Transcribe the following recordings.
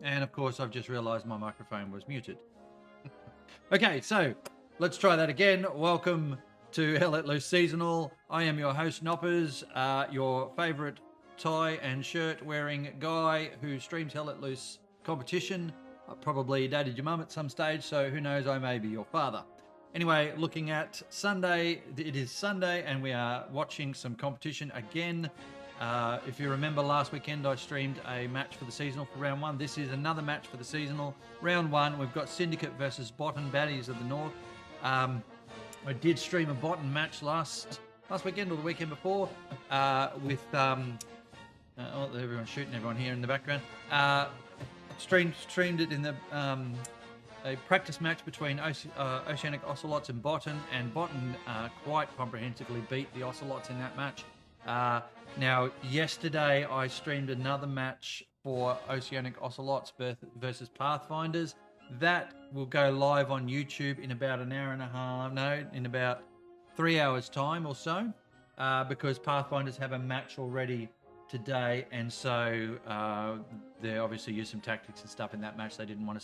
And of course, I've just realized my microphone was muted. Okay, so let's try that again. Welcome to Hell Let Loose Seasonal. I am your host, Noppers, your favorite tie and shirt wearing guy who streams Hell Let Loose competition. Probably dated your mum at some stage, so who knows, I may be your father. Anyway, looking at Sunday, it is Sunday and we are watching some competition again. If you remember last weekend, I streamed a match for the seasonal for round one. This is another match for the seasonal. Round one, we've got Syndicate versus BOTN, Baddies of the North. I did stream a BOTN match last weekend or the weekend before with everyone's shooting everyone here in the background. Streamed it in the a practice match between Oceanic Ocelots and BOTN, and BOTN quite comprehensively beat the Ocelots in that match. Now, yesterday I streamed another match for Oceanic Ocelots versus Pathfinders. That will go live on YouTube in about an hour and a half, in about 3 hours time or so, because Pathfinders have a match already today, and so they obviously used some tactics and stuff in that match they didn't want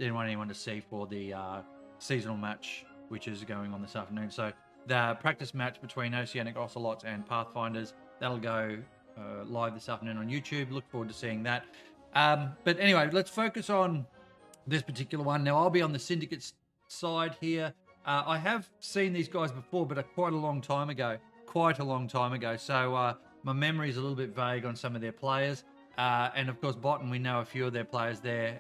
anyone to see for the seasonal match, which is going on this afternoon. So the practice match between Oceanic Ocelots and Pathfinders, that'll go live this afternoon on YouTube. Look forward to seeing that. But anyway, let's focus on this particular one. Now, I'll be on the Syndicate side here. I have seen these guys before, but quite a long time ago. So my memory is a little bit vague on some of their players. And of course, BOTN, we know a few of their players there.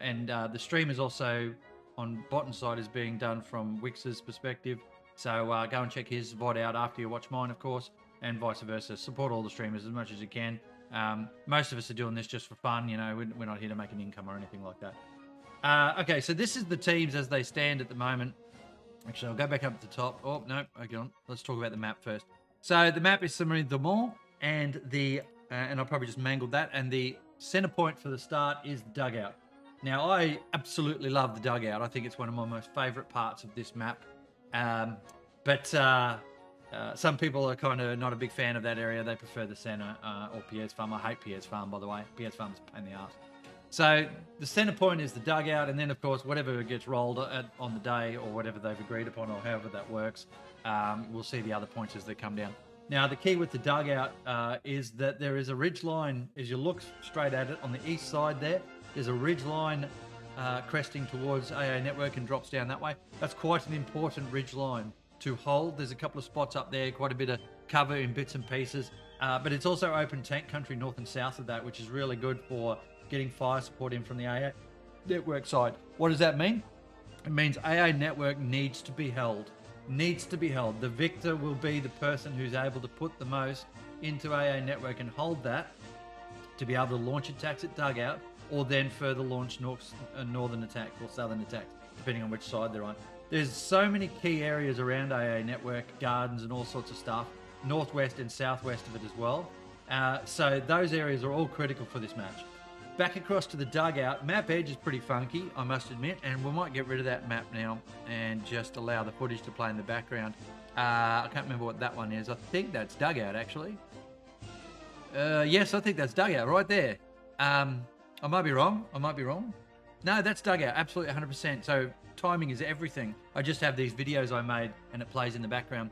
And the stream is also on BOTN side is being done from Wix's perspective. So go and check his VOD out after you watch mine, of course, and vice versa. Support all the streamers as much as you can. Most of us are doing this just for fun, you know. We're not here to make an income or anything like that. Okay, so this is the teams as they stand at the moment. Actually, I'll go back up to the top. Oh, no, okay, let's talk about the map first. So the map is Syndicate de Mont, and and I'll probably just mangled that. And the center point for the start is the dugout. Now, I absolutely love the dugout. I think it's one of my most favorite parts of this map. But some people are kind of not a big fan of that area. They prefer the center or Pierre's Farm. I hate Pierre's Farm, by the way. Pierre's Farm is a pain in the ass. So the center point is the dugout, and then, of course, whatever gets rolled on the day or whatever they've agreed upon or however that works, we'll see the other points as they come down. Now, the key with the dugout is that there is a ridge line. As you look straight at it on the east side there's a ridge line cresting towards AA Network and drops down that way. That's quite an important ridge line to hold. There's a couple of spots up there, quite a bit of cover in bits and pieces, but it's also open tank country north and south of that, which is really good for getting fire support in from the AA Network side. What does that mean? It means AA network needs to be held. Needs to be held. The victor will be the person who's able to put the most into AA network and hold that to be able to launch attacks at dugout, or then further launch northern attack or southern attack, depending on which side they're on. There's so many key areas around AA network, gardens and all sorts of stuff, northwest and southwest of it as well. So those areas are all critical for this match. Back across to the dugout, map edge is pretty funky, I must admit, and we might get rid of that map now and just allow the footage to play in the background. I can't remember what that one is. I think that's dugout, actually. Yes, I think that's dugout right there. I might be wrong. No, that's dugout, absolutely 100%. So timing is everything. I just have these videos I made and it plays in the background.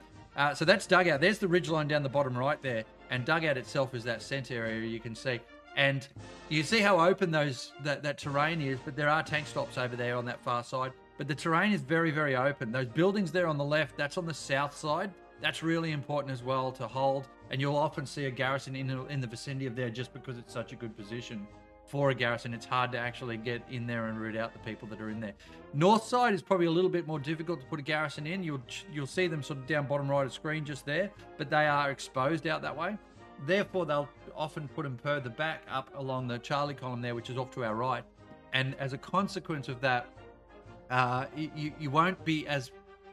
So that's dugout. There's the ridgeline down the bottom right there, and dugout itself is that centre area you can see. And you see how open that terrain is, but there are tank stops over there on that far side. But the terrain is very, very open. Those buildings there on the left, that's on the south side. That's really important as well to hold. And you'll often see a garrison in the vicinity of there just because it's such a good position for a garrison. It's hard to actually get in there and root out the people that are in there. North side is probably a little bit more difficult to put a garrison in. You'll see them sort of down bottom right of screen just there, but they are exposed out that way. Therefore, they'll often put them further back up along the Charlie column there, which is off to our right. And as a consequence of that, you won't be as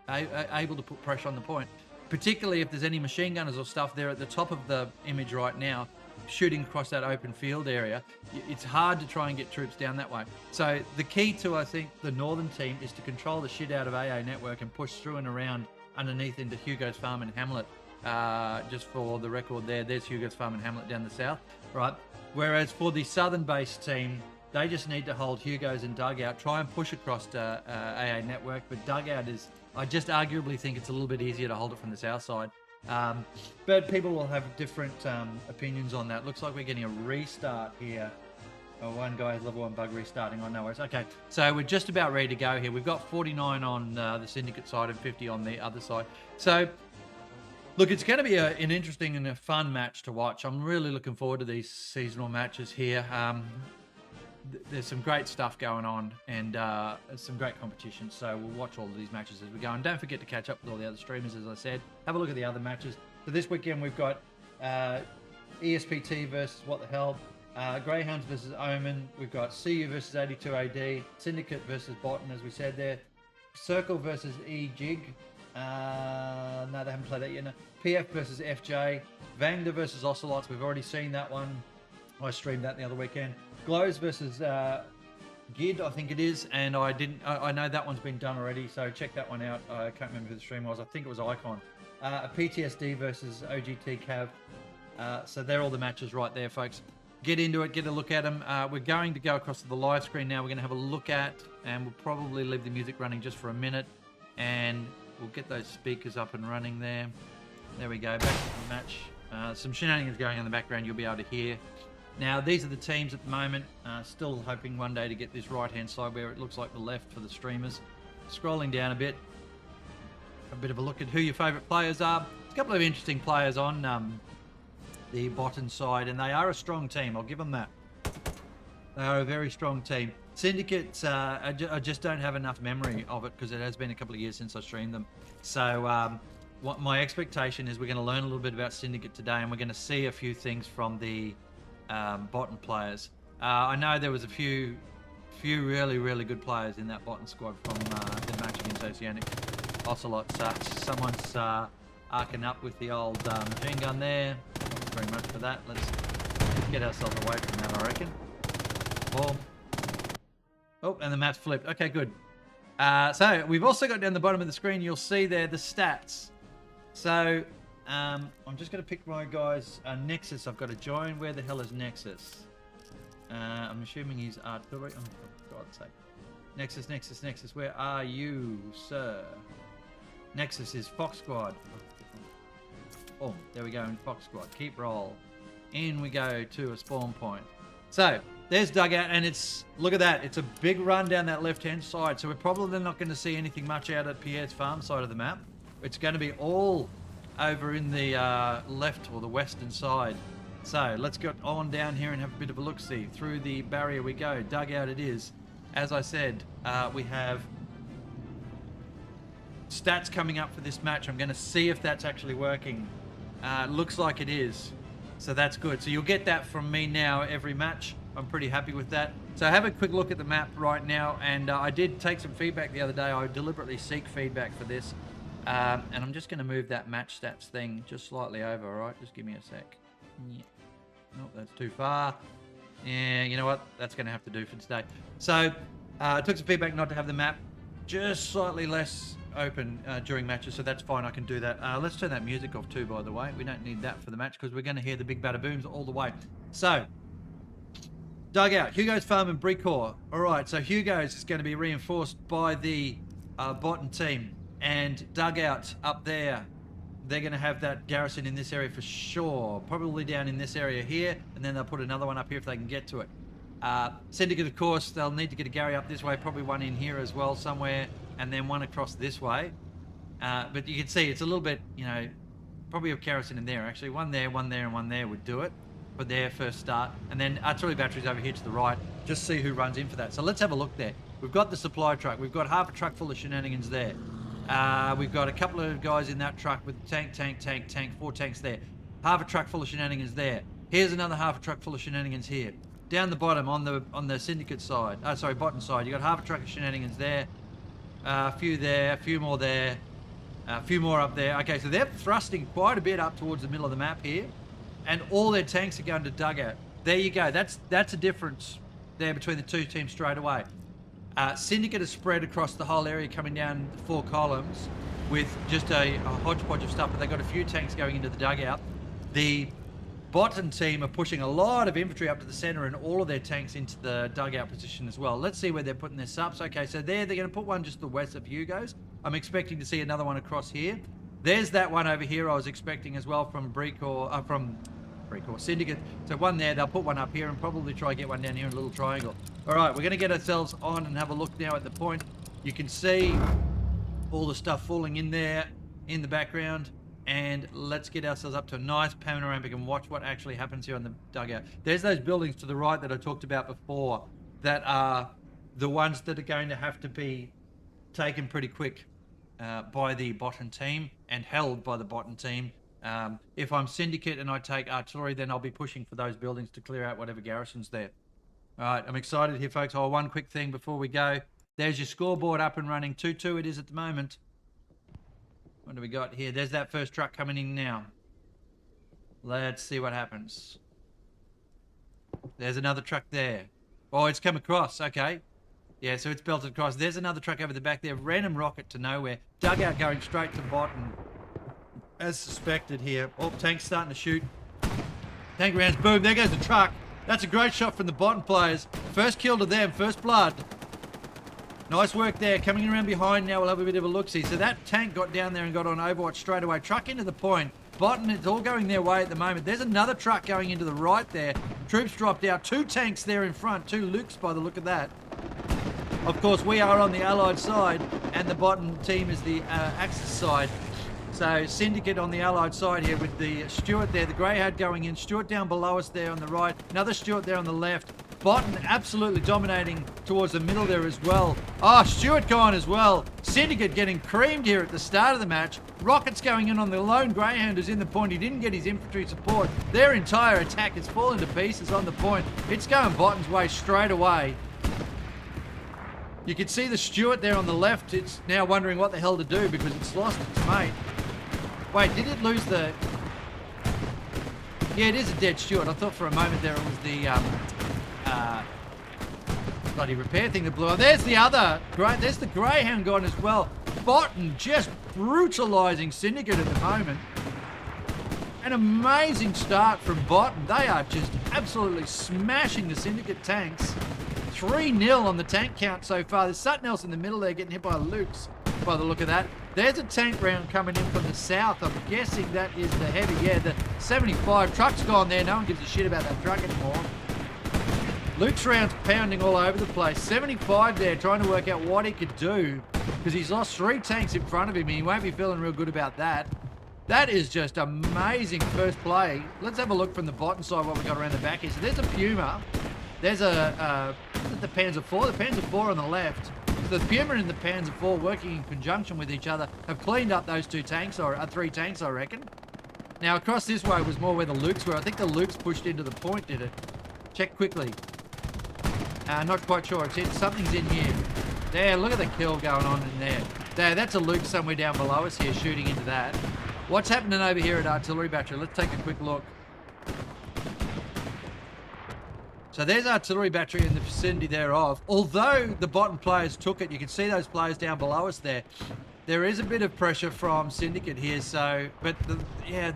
able to put pressure on the point, particularly if there's any machine gunners or stuff there at the top of the image right now, shooting across that open field area. It's hard to try and get troops down that way. So the key to, I think, the northern team is to control the shit out of AA network and push through and around underneath into Hugo's Farm and Hamlet. Just for the record there's Hugo's Farm and Hamlet down the south, right? Whereas for the southern based team, they just need to hold Hugo's and dugout, try and push across to AA network, but dugout is, I just arguably think it's a little bit easier to hold it from the south side. But people will have different opinions on that. Looks like we're getting a restart here. Oh, one guy has level 1 bug restarting on no worries. Okay, so we're just about ready to go here. We've got 49 on the Syndicate side and 50 on the other side. So look, it's going to be an interesting and a fun match to watch. I'm really looking forward to these seasonal matches here. There's some great stuff going on and some great competition. So we'll watch all of these matches as we go. And don't forget to catch up with all the other streamers, as I said. Have a look at the other matches. So this weekend we've got ESPT versus What the Hell, Greyhounds versus Omen. We've got CU versus 82 AD, Syndicate versus BOTN, as we said there. Circle versus E-Jig. No, they haven't played that yet. No. PF versus FJ. Vangda versus Ocelots. We've already seen that one. I streamed that the other weekend. Glows versus Gid, I think it is, and I know that one's been done already, so check that one out. I can't remember who the stream was. I think it was Icon. A PTSD versus OGT Cav. So they're all the matches right there, folks. Get into it, get a look at them. We're going to go across to the live screen now. We're going to have a look at, and we'll probably leave the music running just for a minute, and we'll get those speakers up and running there. There we go, back to the match. Some shenanigans going on in the background you'll be able to hear. Now, these are the teams at the moment. Still hoping one day to get this right-hand side where it looks like the left for the streamers. Scrolling down a bit of a look at who your favourite players are. There's a couple of interesting players on the bottom side, and they are a strong team. I'll give them that. They are a very strong team. Syndicate, I just don't have enough memory of it because it has been a couple of years since I streamed them. So what my expectation is we're going to learn a little bit about Syndicate today, and we're going to see a few things from the BOTN players. I know there was a few really good players in that BOTN squad from the match against Oceanic Ocelots. Someone's arcing up with the old machine gun there. Thanks very much for that. Let's get ourselves away from that, I reckon. Boom. Oh, and the map's flipped. Okay, good. So we've also got down the bottom of the screen, you'll see there the stats. So I'm just going to pick my guys. Nexus, I've got to join. Where the hell is Nexus? I'm assuming he's artillery. Oh, for God's sake. Nexus, where are you, sir? Nexus is Fox Squad. Oh, there we go in Fox Squad. Keep roll. In we go to a spawn point. So, there's dugout, and it's, look at that. It's a big run down that left-hand side. So we're probably not going to see anything much out at Pierre's farm side of the map. It's going to be all over in the left or the western side. So let's get on down here and have a bit of a look-see. Through the barrier we go. Dugout it is. As I said, we have stats coming up for this match. I'm going to see if that's actually working. Looks like it is. So that's good. So you'll get that from me now every match. I'm pretty happy with that. So have a quick look at the map right now. And I did take some feedback the other day. I deliberately seek feedback for this. And I'm just going to move that match stats thing just slightly over, all right? Just give me a sec. Yeah. Nope, that's too far. Yeah, you know what? That's going to have to do for today. So I took some feedback not to have the map just slightly less open during matches, so that's fine. I can do that. Let's turn that music off too, by the way. We don't need that for the match because we're going to hear the big bada booms all the way. So, dugout, Hugo's Farm and Brecor. All right, so Hugo's is going to be reinforced by the BOTN team, and dugout up there, they're going to have that garrison in this area for sure. Probably down in this area here, and then they'll put another one up here if they can get to it. Syndicate, of course, they'll need to get a Gary up this way, probably one in here as well somewhere, and then one across this way. But you can see it's a little bit, you know, probably a garrison in there actually. One there, and one there would do it for their first start. And then artillery batteries over here to the right. Just see who runs in for that. So let's have a look there. We've got the supply truck. We've got half a truck full of shenanigans there. We've got a couple of guys in that truck with tank, 4 tanks there. Half a truck full of shenanigans there. Here's another half a truck full of shenanigans here. Down the bottom on the Syndicate side, BOTN side, you got half a truck of shenanigans there. A few there, a few more there, a few more up there. Okay, so they're thrusting quite a bit up towards the middle of the map here, and all their tanks are going to dugout. There you go. That's a difference there between the two teams straight away. Syndicate is spread across the whole area, coming down the 4 columns with just a hodgepodge of stuff, but they got a few tanks going into the dugout. The BOTN team are pushing a lot of infantry up to the center and all of their tanks into the dugout position as well. Let's see where they're putting their subs. Okay, so they're going to put one just to the west of Hugo's. I'm expecting to see another one across here. There's that one over here I was expecting as well from Syndicate. So one there, they'll put one up here and probably try and get one down here in a little triangle. All right, we're going to get ourselves on and have a look now at the point. You can see all the stuff falling in there in the background. And let's get ourselves up to a nice panoramic and watch what actually happens here on the dugout. There's those buildings to the right that I talked about before that are the ones that are going to have to be taken pretty quick by the BOTN team and held by the BOTN team. If I'm Syndicate and I take artillery, then I'll be pushing for those buildings to clear out whatever garrison's there. All right, I'm excited here, folks. Oh, one quick thing before we go. There's your scoreboard up and running. 2-2 it is at the moment. What do we got here? There's that first truck coming in now. Let's see what happens. There's another truck there. Oh, it's come across. Okay. Yeah, so it's belted across. There's another truck over the back there. Random rocket to nowhere. Dugout going straight to BOTN. As suspected here. Oh, tank's starting to shoot. Tank rounds. Boom. There goes the truck. That's a great shot from the BOTN players. First kill to them. First blood. Nice work there. Coming around behind now, we'll have a bit of a look-see. So that tank got down there and got on Overwatch straight away. Truck into the point. BOTN, it's all going their way at the moment. There's another truck going into the right there. Troops dropped out. 2 tanks there in front. 2 Lukes by the look of that. Of course, we are on the Allied side, and the BOTN team is the Axis side. So Syndicate on the Allied side here with the Stuart there. The Greyhound going in. Stuart down below us there on the right. Another Stuart there on the left. BOTN absolutely dominating towards the middle there as well. Oh, Stuart gone as well. Syndicate getting creamed here at the start of the match. Rockets going in on the lone Greyhound who's in the point. He didn't get his infantry support. Their entire attack has fallen to pieces on the point. It's going BOTN's way straight away. You can see the Stuart there on the left. It's now wondering what the hell to do because it's lost its mate. Wait, did it lose the... Yeah, it is a dead Stuart. I thought for a moment there it was the... bloody repair thing that blew up. There's the other. Great. There's the Greyhound gone as well. BOTN just brutalising Syndicate at the moment. An amazing start from BOTN. They are just absolutely smashing the Syndicate tanks. 3-0 on the tank count so far. There's something else in the middle there getting hit by Lukes by the look of that. There's a tank round coming in from the south. I'm guessing that is the heavy. Yeah, the 75 truck's gone there. No one gives a shit about that truck anymore. Luke's round's pounding all over the place. 75 there, trying to work out what he could do because he's lost 3 tanks in front of him and he won't be feeling real good about that. That is just amazing first play. Let's have a look from the BOTN side what we got around the back here. So there's a Puma. There's the Panzer IV. The Panzer IV on the left. the Puma and the Panzer IV working in conjunction with each other have cleaned up those 2 tanks, or 3 tanks, I reckon. Now, across this way was more where the Lukes were. I think the Lukes pushed into the point, did it? Check quickly. Not quite sure. Something's in here. There, look at the kill going on in there. There, that's a Luke somewhere down below us here, shooting into that. What's happening over here at Artillery Battery? Let's take a quick look. So there's Artillery Battery in the vicinity thereof. Although the bottom players took it, you can see those players down below us there. There is a bit of pressure from Syndicate here, so, but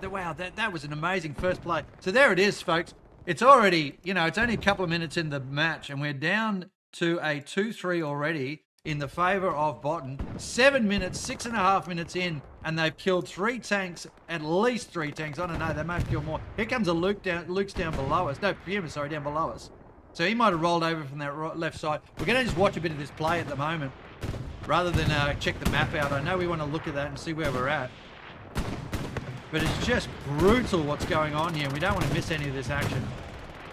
wow, that was an amazing first play. So there it is, folks. It's already, it's only a couple of minutes in the match, and we're down to a 2-3 already in the favour of BOTN. 7 minutes, 6.5 minutes in, and they've killed 3 tanks, at least 3 tanks. I don't know, they may have killed more. Here comes a Luke's down below us. No, Puma, sorry, down below us. So he might have rolled over from that left side. We're going to just watch a bit of this play at the moment, rather than check the map out. I know we want to look at that and see where we're at. But it's just brutal what's going on here. We don't want to miss any of this action.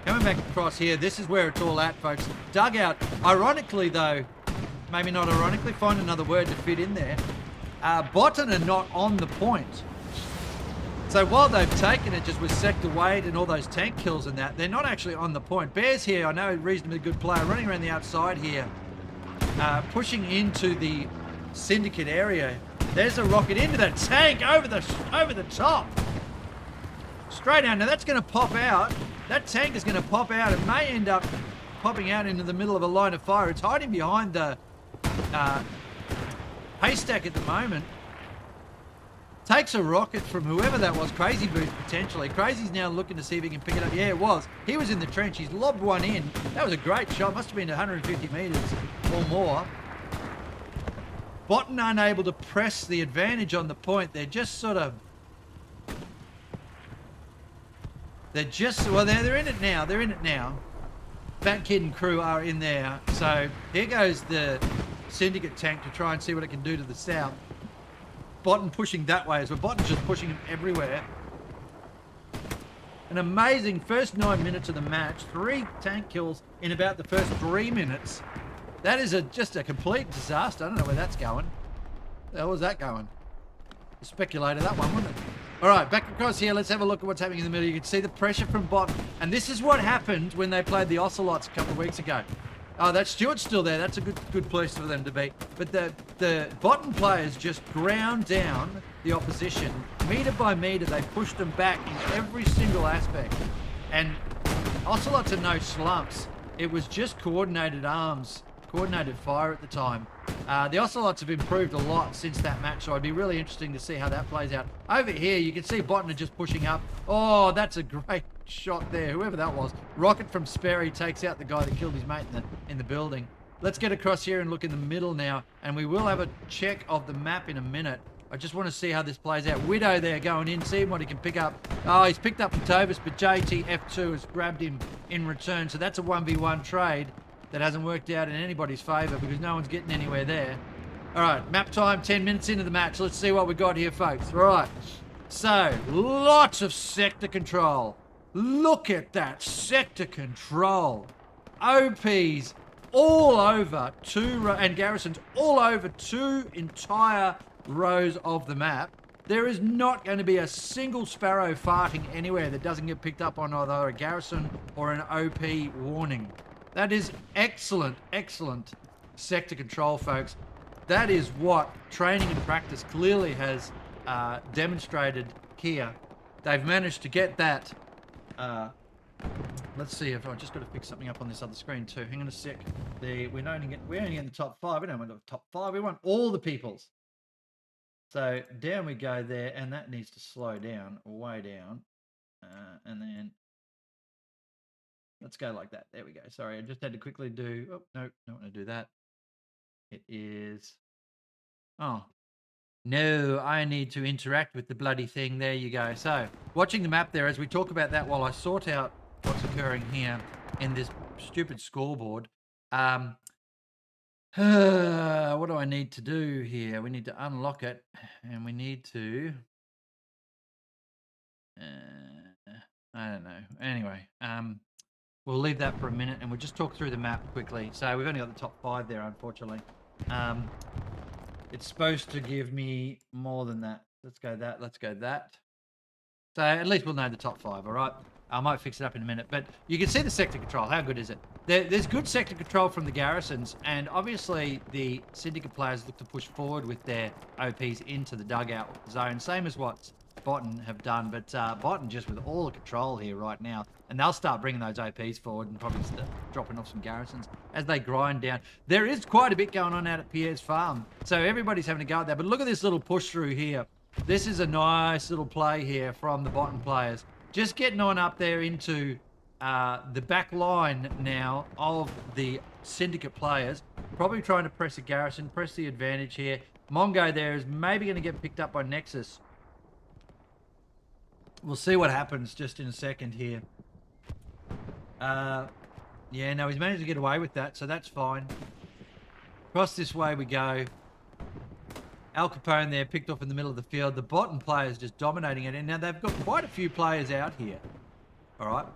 Coming back across here, this is where it's all at, folks. Dugout. Ironically, though, maybe not ironically, find another word to fit in there. BOTN are not on the point. So while they've taken it just with Sector Wade and all those tank kills and that, they're not actually on the point. Bears here, I know, reasonably good player, running around the outside here, pushing into the Syndicate area. There's a rocket into that tank over the top. Straight out. Now that's going to pop out. That tank is going to pop out. It may end up popping out into the middle of a line of fire. It's hiding behind the haystack at the moment. Takes a rocket from whoever that was, Crazy Boots potentially. Crazy's now looking to see if he can pick it up. Yeah, it was. He was in the trench. He's lobbed one in. That was a great shot. Must have been 150 metres or more. BOTN unable to press the advantage on the point. They're just sort of... Well, they're in it now. They're in it now. Fat Kid and crew are in there. So here goes the Syndicate tank to try and see what it can do to the south. BOTN pushing that way as well. BOTN's just pushing him everywhere. An amazing first 9 minutes of the match. 3 tank kills in about the first 3 minutes. That is just a complete disaster. I don't know where that's going. The hell was that going? I speculated that one, wasn't it? All right, back across here. Let's have a look at what's happening in the middle. You can see the pressure from BOTN. And this is what happened when they played the Ocelots a couple of weeks ago. Oh, that Stewart's still there. That's a good place for them to be. But the BOTN players just ground down the opposition. Metre by metre, they pushed them back in every single aspect. And Ocelots are no slumps. It was just coordinated arms, coordinated fire at the time. The Ocelots have improved a lot since that match, so it'd be really interesting to see how that plays out. Over here, you can see BOTN are just pushing up. Oh, that's a great shot there, whoever that was. Rocket from Sperry takes out the guy that killed his mate in the building. Let's get across here and look in the middle now, and we will have a check of the map in a minute. I just want to see how this plays out. Widow there going in, seeing what he can pick up. Oh, he's picked up Potovas, but JTF2 has grabbed him in return, so that's a 1v1 trade that hasn't worked out in anybody's favour because no one's getting anywhere there. All right, map time, 10 minutes into the match. Let's see what we got here, folks. All right, so lots of sector control. Look at that sector control. OPs all over and garrisons all over 2 entire rows of the map. There is not going to be a single sparrow farting anywhere that doesn't get picked up on either a garrison or an OP warning. That is excellent, excellent sector control, folks. That is what training and practice clearly has demonstrated here. They've managed to get that. Let's see if I just got to fix something up on this other screen too. Hang on a sec. We're only in the top 5. We don't want the top 5. We want all the peoples. So down we go there, and that needs to slow down, way down, and then let's go like that. There we go. Sorry, I just had to quickly do. Oh no, don't want to do that. It is. Oh. No, I need to interact with the bloody thing. There you go. So, watching the map there as we talk about that while I sort out what's occurring here in this stupid scoreboard. What do I need to do here? We need to unlock it, and we need to... I don't know. Anyway, we'll leave that for a minute, and we'll just talk through the map quickly. So, we've only got the top 5 there, unfortunately. It's supposed to give me more than that. Let's go that. Let's go that. So at least we'll know the top 5, all right? I might fix it up in a minute. But you can see the sector control. How good is it? There's good sector control from the garrisons. And obviously the Syndicate players look to push forward with their OPs into the dugout zone. Same as what BOTN have done. But BOTN just with all the control here right now. And they'll start bringing those OPs forward and probably start dropping off some garrisons as they grind down. There is quite a bit going on out at Pierre's farm. So everybody's having a go at that. But look at this little push through here. This is a nice little play here from the BOTN players. Just getting on up there into the back line now of the Syndicate players. Probably trying to press a garrison, press the advantage here. Mongo there is maybe going to get picked up by Nexus. We'll see what happens just in a second here. Yeah, no, he's managed to get away with that, so that's fine. Across this way we go. Al Capone there picked off in the middle of the field. The BOTN players just dominating it. And now they've got quite a few players out here. All right.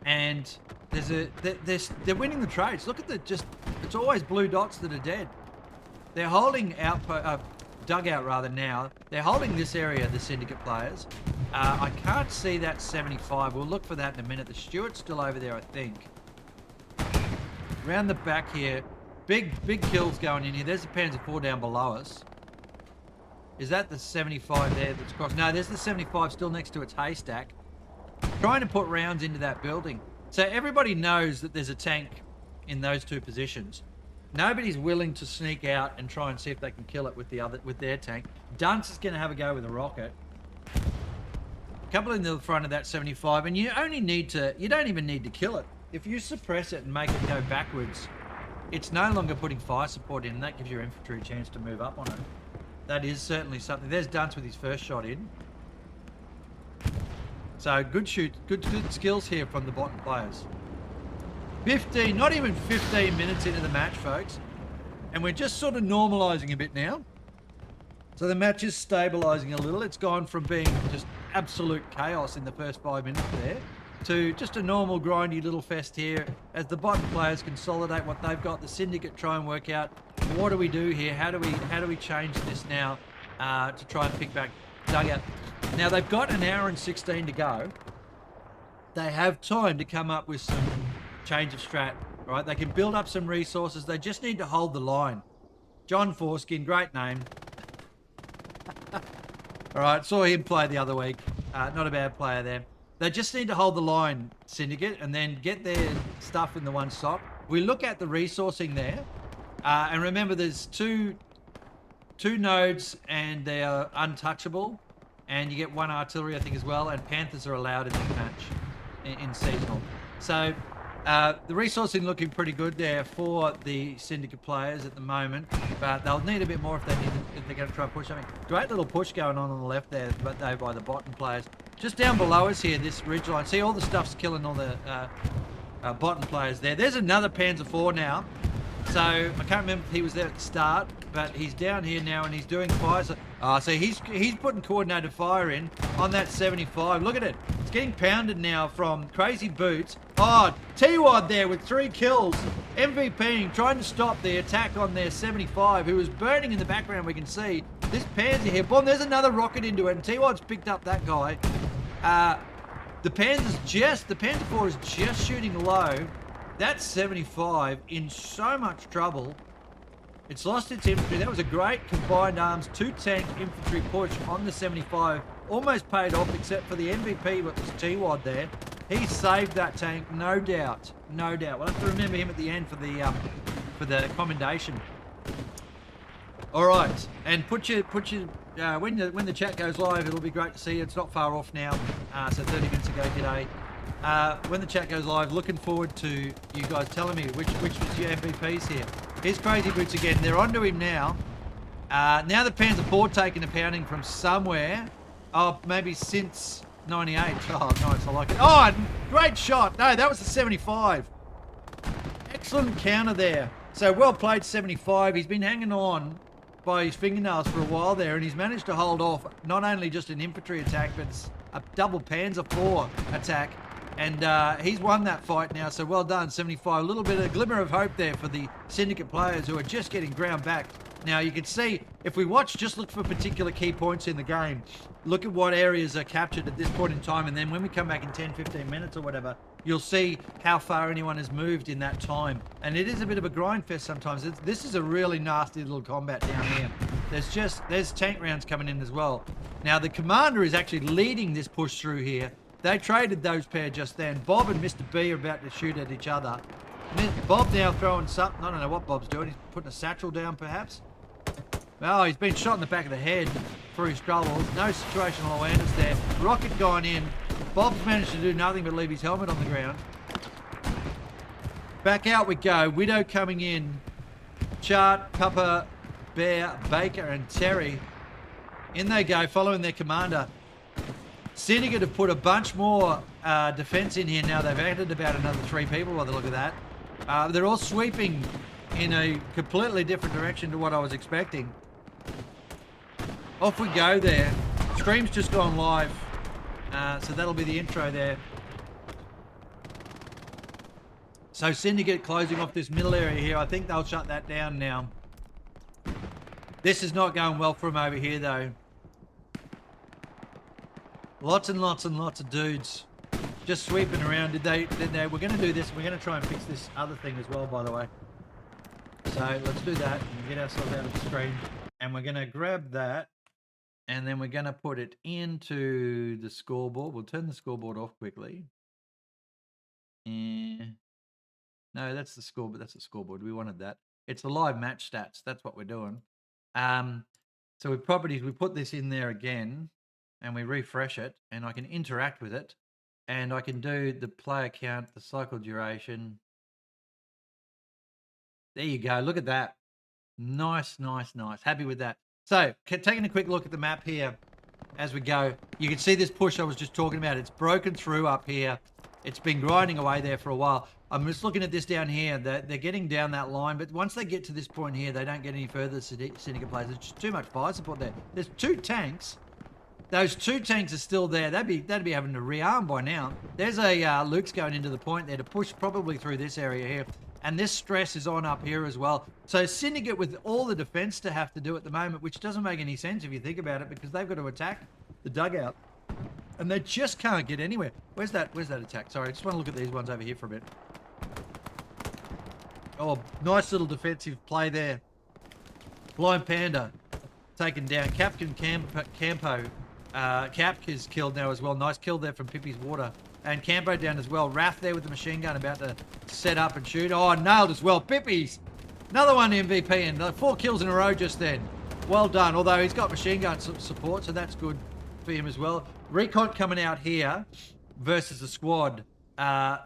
And they're winning the trades. Look at it's always blue dots that are dead. They're holding dugout rather now. They're holding this area, the Syndicate players. I can't see that 75. We'll look for that in a minute. The Stewart's still over there, I think. Around the back here. Big kills going in here. There's the Panzer IV down below us. Is that the 75 there that's crossed? No, there's the 75 still next to its haystack. Trying to put rounds into that building. So everybody knows that there's a tank in those two positions. Nobody's willing to sneak out and try and see if they can kill it with their tank. Dunce is going to have a go with a rocket. A couple in the front of that 75, and you don't even need to kill it. If you suppress it and make it go backwards, it's no longer putting fire support in, and that gives your infantry a chance to move up on it. That is certainly something. There's Dunce with his first shot in. So good shoot, good skills here from the BOTN players. 15, not even 15 minutes into the match, folks. And we're just sort of normalizing a bit now. So the match is stabilizing a little. It's gone from being just absolute chaos in the first 5 minutes there to just a normal grindy little fest here as the BOTN players consolidate what they've got. The Syndicate try and work out what do we do here? How do we change this now to try and pick back dugout? Now they've got an hour and 16 to go. They have time to come up with some change of strat, right? They can build up some resources. They just need to hold the line. John Foreskin, great name. All right, saw him play the other week. Not a bad player there. They just need to hold the line, Syndicate, and then get their stuff in the one stop. We look at the resourcing there, and remember there's two nodes, and they are untouchable, and you get one artillery, I think, as well, and Panthers are allowed in this match in seasonal. So the resourcing looking pretty good there for the Syndicate players at the moment, but they'll need a bit more if they're going to try and push something. Great little push going on the left there, but by the BOTN players. Just down below us here, this ridgeline. See, all the stuff's killing all the BOTN players there. There's another Panzer IV now. So I can't remember if he was there at the start, but he's down here now and he's doing fire. So he's putting coordinated fire in on that 75. Look at it. It's getting pounded now from Crazy Boots. Oh, T-Wad there with 3 kills. MVPing, trying to stop the attack on their 75, who was burning in the background, we can see. This Panzer here, boom, there's another rocket into it, and T-Wad's picked up that guy. The Panzer IV is just shooting low. That's 75 in so much trouble. It's lost its infantry. That was a great combined arms 2-tank infantry push on the 75. Almost paid off, except for the MVP, but was T-Wad there. He saved that tank, no doubt. No doubt. We'll have to remember him at the end for the commendation. All right, and when the chat goes live, it'll be great to see you. It's not far off now, so 30 minutes ago today. When the chat goes live, looking forward to you guys telling me which was your MVPs here. Here's Crazy Boots again. They're onto him now. Now the Panzer IV taking a pounding from somewhere. Oh, maybe since 98. Oh, nice. I like it. Oh, great shot. No, that was the 75. Excellent counter there. So well played, 75. He's been hanging on by his fingernails for a while there, and he's managed to hold off not only just an infantry attack, but a double Panzer IV attack. And he's won that fight now, so well done, 75. A little bit of a glimmer of hope there for the Syndicate players who are just getting ground back. Now, you can see, if we watch, just look for particular key points in the game. Look at what areas are captured at this point in time, and then when we come back in 10, 15 minutes or whatever, you'll see how far anyone has moved in that time. And it is a bit of a grind fest sometimes. This is a really nasty little combat down here. There's tank rounds coming in as well. Now, the commander is actually leading this push through here. They traded those pair just then. Bob and Mr. B are about to shoot at each other. Bob now throwing something. I don't know what Bob's doing. He's putting a satchel down, perhaps. Oh, he's been shot in the back of the head through his trouble. No situational awareness there. Rocket gone in. Bob's managed to do nothing but leave his helmet on the ground. Back out we go. Widow coming in. Chart, Papa, Bear, Baker, and Terry. In they go, following their commander. Syndicate have put a bunch more defense in here now. They've added about another 3 people by the look of that. They're all sweeping in a completely different direction to what I was expecting. Off we go there. Scream's just gone live. So that'll be the intro there. So Syndicate closing off this middle area here. I think they'll shut that down now. This is not going well for them over here though. Lots and lots and lots of dudes just sweeping around. We're going to do this. We're going to try and fix this other thing as well, by the way. So let's do that and get ourselves out of the screen. And we're going to grab that and then we're going to put it into the scoreboard. We'll turn the scoreboard off quickly. No, that's the scoreboard. That's the scoreboard. We wanted that. It's the live match stats. That's what we're doing. So with properties, we put this in there again. And we refresh it, and I can interact with it, and I can do the player count, the cycle duration. There you go. Look at that. Nice, nice, nice. Happy with that. So, taking a quick look at the map here as we go, you can see this push I was just talking about. It's broken through up here. It's been grinding away there for a while. I'm just looking at this down here. They're getting down that line, but once they get to this point here, they don't get any further Syndicate players. There's just too much fire support there. There's 2 tanks. Those 2 tanks are still there. That'd be having to rearm by now. There's a Luke's going into the point there to push probably through this area here. And this stress is on up here as well. So Syndicate with all the defense to have to do at the moment, which doesn't make any sense if you think about it, because they've got to attack the dugout. And they just can't get anywhere. Where's that attack? Sorry, I just want to look at these ones over here for a bit. Oh, nice little defensive play there. Blind Panda taken down. Captain Campo. Cap is killed now as well. Nice kill there from Pippi's Water. And Campo down as well. Wrath there with the machine gun about to set up and shoot. Oh, nailed as well. Pippi's. Another one MVP and 4 kills in a row just then. Well done. Although he's got machine gun support, so that's good for him as well. Recon coming out here versus a squad of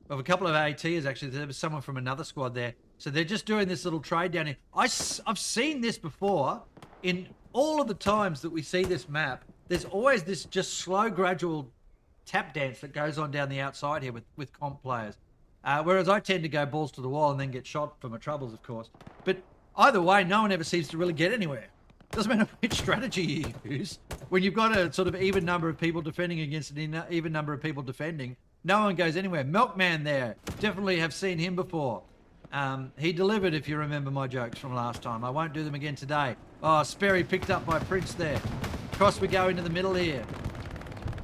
a couple of ATs actually. There was someone from another squad there. So they're just doing this little trade down here. I've seen this before in all of the times that we see this map. There's always this just slow, gradual tap dance that goes on down the outside here with comp players. Whereas I tend to go balls to the wall and then get shot for my troubles, of course. But either way, no one ever seems to really get anywhere. Doesn't matter which strategy you use. When you've got a sort of even number of people defending against an even number of people defending, no one goes anywhere. Milkman there. Definitely have seen him before. He delivered, if you remember my jokes from last time. I won't do them again today. Oh, Sperry picked up by Prince there. Across we go into the middle here.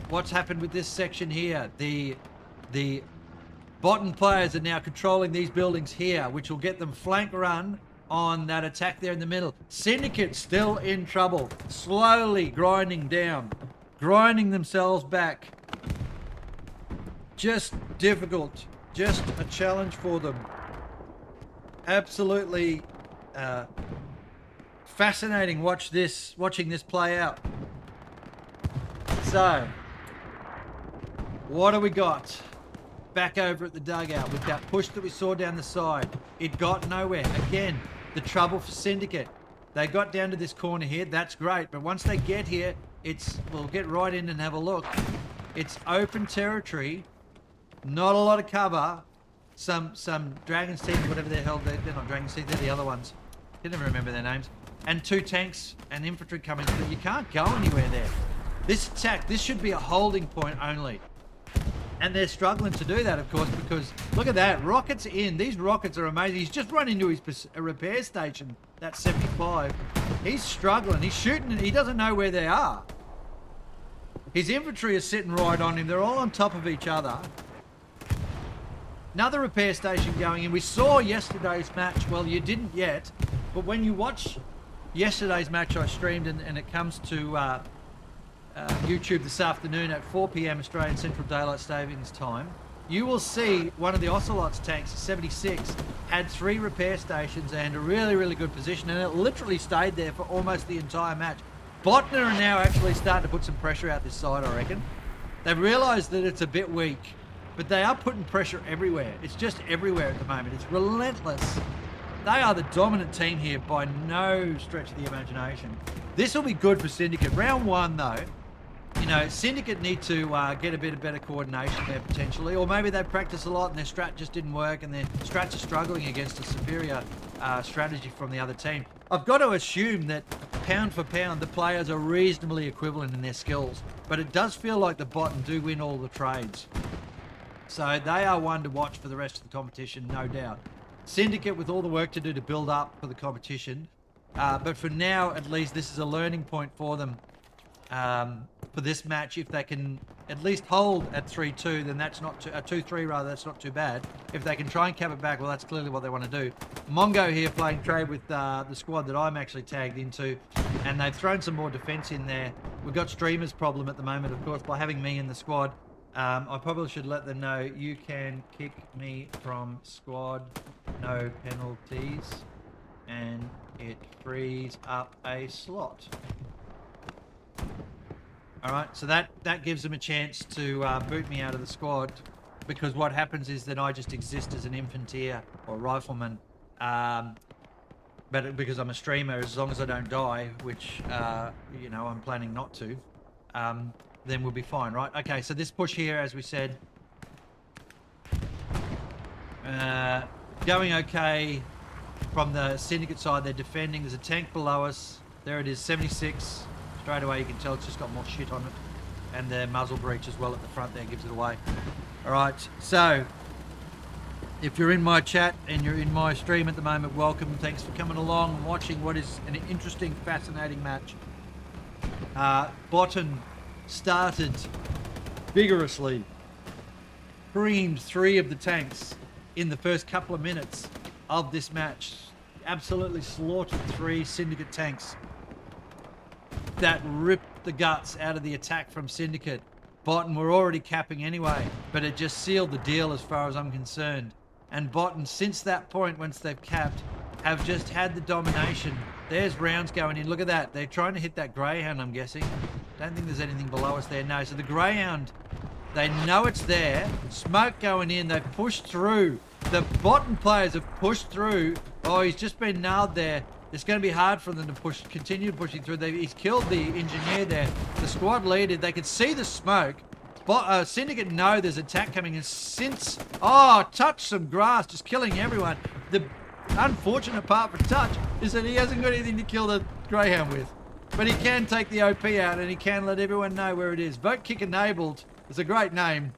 What's happened with this section here? The BOTN players are now controlling these buildings here, which will get them flank run on that attack there in the middle. Syndicate still in trouble. Slowly grinding down. Grinding themselves back. Just difficult. Just a challenge for them. Absolutely fascinating watching this play out. So, what do we got? Back over at the dugout with that push that we saw down the side. It got nowhere. Again, the trouble for Syndicate. They got down to this corner here. That's great. But once they get here, we'll get right in and have a look. It's open territory. Not a lot of cover. Some Dragon's Teeth, whatever the hell. They're not Dragon's Teeth. They're the other ones. I never remember their names. And 2 tanks and infantry coming through. You can't go anywhere there. This attack, this should be a holding point only. And they're struggling to do that, of course, because look at that. Rockets in. These rockets are amazing. He's just run into his repair station. That's 75. He's struggling. He's shooting and he doesn't know where they are. His infantry is sitting right on him. They're all on top of each other. Another repair station going in. We saw yesterday's match. Well, you didn't yet. But when you watch yesterday's match I streamed and it comes to YouTube this afternoon at 4 p.m. Australian Central Daylight Savings Time, you will see one of the Ocelot's tanks, 76, had 3 repair stations and a really, really good position, and it literally stayed there for almost the entire match. BOTN are now actually starting to put some pressure out this side, I reckon. They've realised that it's a bit weak, but they are putting pressure everywhere. It's just everywhere at the moment. It's relentless. They are the dominant team here by no stretch of the imagination. This will be good for Syndicate. Round 1, though, you know, Syndicate need to get a bit of better coordination there potentially, or maybe they practiced a lot and their strat just didn't work and their strats are struggling against a superior strategy from the other team. I've got to assume that pound for pound the players are reasonably equivalent in their skills, but it does feel like the BOTN do win all the trades. So they are one to watch for the rest of the competition, no doubt. Syndicate with all the work to do to build up for the competition, but for now at least this is a learning point for them. For this match, if they can at least hold at 3-2, then that's not 2-3 rather. That's not too bad. If they can try and cap it back, well, that's clearly what they want to do. Mongo here playing trade with the squad that I'm actually tagged into, and they've thrown some more defense in there. We've got streamers problem at the moment, of course, by having me in the squad. I probably should let them know you can kick me from squad, no penalties, and it frees up a slot. All right, so that gives them a chance to boot me out of the squad, because what happens is that I just exist as an infantier or rifleman, but because I'm a streamer, as long as I don't die, which you know, I'm planning not to, then we'll be fine, right? Okay, so this push here, as we said, going okay from the Syndicate side. They're defending. There's a tank below us. There it is, 76. Straight away you can tell it's just got more shit on it, and the muzzle breach as well at the front there gives it away. All right, so if you're in my chat and you're in my stream at the moment, welcome. Thanks for coming along and watching what is an interesting, fascinating match. BOTN started vigorously, creamed 3 of the tanks in the first couple of minutes of this match. Absolutely slaughtered 3 Syndicate tanks. That ripped the guts out of the attack from Syndicate. BOTN were already capping anyway, but it just sealed the deal as far as I'm concerned. And BOTN, since that point, once they've capped, have just had the domination. There's rounds going in. Look at that. They're trying to hit that Greyhound, I'm guessing. Don't think there's anything below us there. No, so the Greyhound, they know it's there. Smoke going in. They've pushed through. The BOTN players have pushed through. Oh, he's just been nailed there. It's going to be hard for them to continue pushing through. He's killed the engineer there. The squad leader, they could see the smoke. But Syndicate know there's attack coming in. Since, touch some grass, just killing everyone. The unfortunate part for Touch is that he hasn't got anything to kill the Greyhound with. But he can take the OP out and he can let everyone know where it is. Vote Kick Enabled is a great name.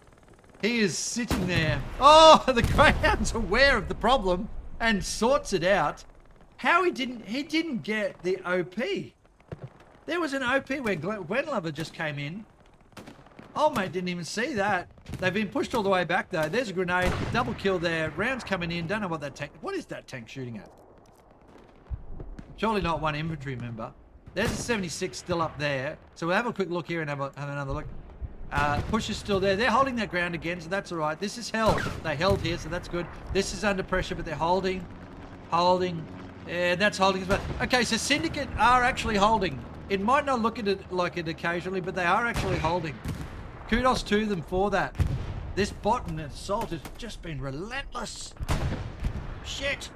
He is sitting there. Oh, the Greyhound's aware of the problem and sorts it out. How he didn't get the OP. There was an OP where Gwenlover just came in. Oh, mate, didn't even see that. They've been pushed all the way back, though. There's a grenade. Double kill there. Rounds coming in. Don't know what that tank... What is that tank shooting at? Surely not one infantry member. There's a 76 still up there. So we'll have a quick look here and have another look. Push is still there. They're holding that ground again, so that's all right. This is held. They held here, so that's good. This is under pressure, but they're holding. Holding. Yeah, that's holding as well. Okay, so Syndicate are actually holding. It might not look at it like it occasionally, but they are actually holding. Kudos to them for that. This BOTN assault has just been relentless. Shit.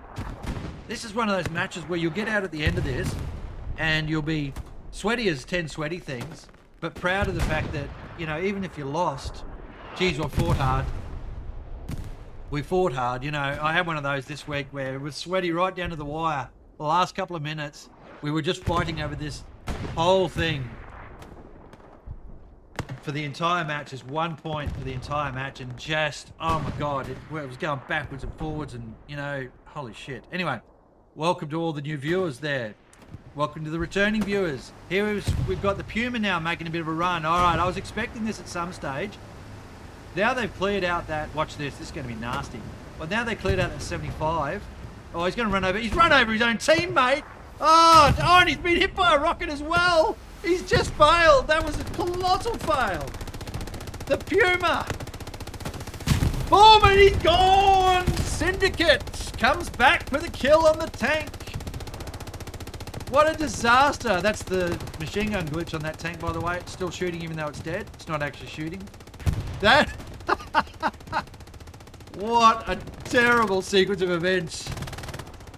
This is one of those matches where you'll get out at the end of this and you'll be sweaty as 10 sweaty things, but proud of the fact that, you know, even if you lost, geez, we fought hard. We fought hard, you know. I had one of those this week where it was sweaty right down to the wire. The last couple of minutes, we were just fighting over this whole thing. for the entire match. Is 1 point for the entire match, and just, oh my God, it was going backwards and forwards, and, you know, holy shit. Anyway, welcome to all the new viewers there. Welcome to the returning viewers. Here we've got the Puma now making a bit of a run. All right, I was expecting this at some stage. Now they've cleared out that, watch this is going to be nasty. But now they cleared out that 75. Oh, he's going to run over. He's run over his own teammate. Oh, and he's been hit by a rocket as well. He's just failed. That was a colossal fail. The Puma. Boom, and he's gone. Syndicate comes back for the kill on the tank. What a disaster. That's the machine gun glitch on that tank, by the way. It's still shooting even though it's dead. It's not actually shooting. That... What a terrible sequence of events.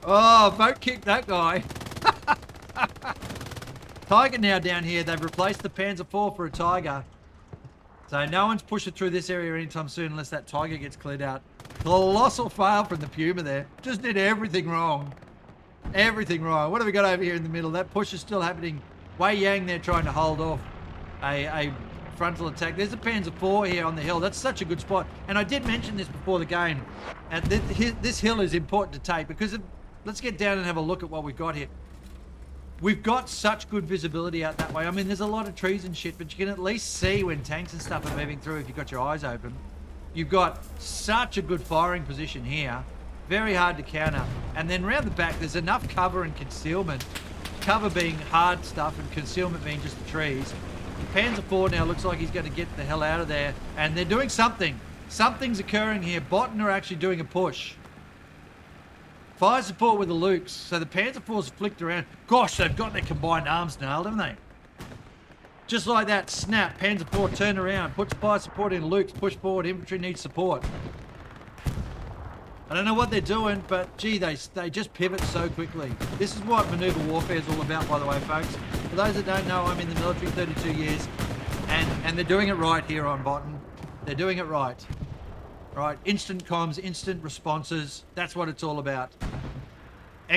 Oh, vote kick that guy. Tiger now down here. They've replaced the Panzer IV for a Tiger. So no one's pushing through this area anytime soon unless that Tiger gets cleared out. Colossal fail from the Puma there. Just did everything wrong. Everything wrong. What have we got over here in the middle? That push is still happening. Wei Yang there trying to hold off a frontal attack. There's a Panzer IV here on the hill. That's such a good spot. And I did mention this before the game. This hill is important to take because let's get down and have a look at what we've got here. We've got such good visibility out that way. I mean, there's a lot of trees and shit, but you can at least see when tanks and stuff are moving through if you've got your eyes open. You've got such a good firing position here. Very hard to counter. And then round the back, there's enough cover and concealment. Cover being hard stuff and concealment being just the trees. Panzer IV now looks like he's going to get the hell out of there. And they're doing something. Something's occurring here. BOTN are actually doing a push. Fire support with the Lukes. So the Panzer IV's flicked around. Gosh, they've got their combined arms nailed, haven't they? Just like that, snap. Panzer IV turn around. Puts fire support in Lukes. Push forward. Infantry needs support. I don't know what they're doing, but gee, they just pivot so quickly. This is what maneuver warfare is all about, by the way, folks. For those that don't know, I'm in the military 32 years, and they're doing it right here on BOTN. They're doing it right. Right, instant comms, instant responses. That's what it's all about.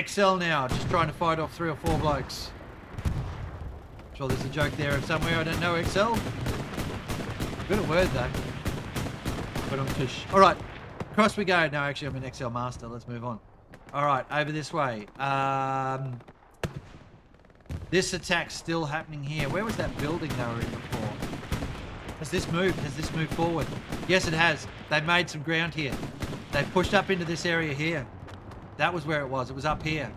XL now, just trying to fight off 3 or 4 blokes. I'm sure there's a joke there somewhere. I don't know XL. Good at word though. But I'm tush. All right. Across we go. No, actually, I'm an XL master. Let's move on. All right, over this way. This attack's still happening here. Where was that building they were in before? Has this moved? Has this moved forward? Yes, it has. They've made some ground here. They've pushed up into this area here. That was where it was. It was up here.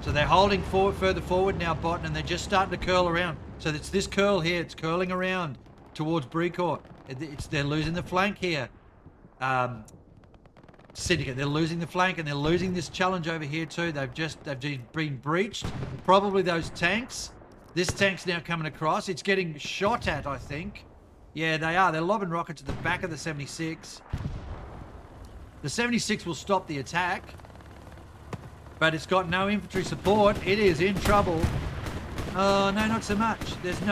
So they're holding forward, further forward now, BOTN, and they're just starting to curl around. So it's this curl here. It's curling around towards Brecourt. They're losing the flank here. Syndicate, they're losing the flank and they're losing this challenge over here too. They've just been breached. Probably those tanks. This tank's now coming across. It's getting shot at, I think. Yeah, they are. They're lobbing rockets at the back of the 76. The 76 will stop the attack, but it's got no infantry support. It is in trouble. Oh, no, not so much. There's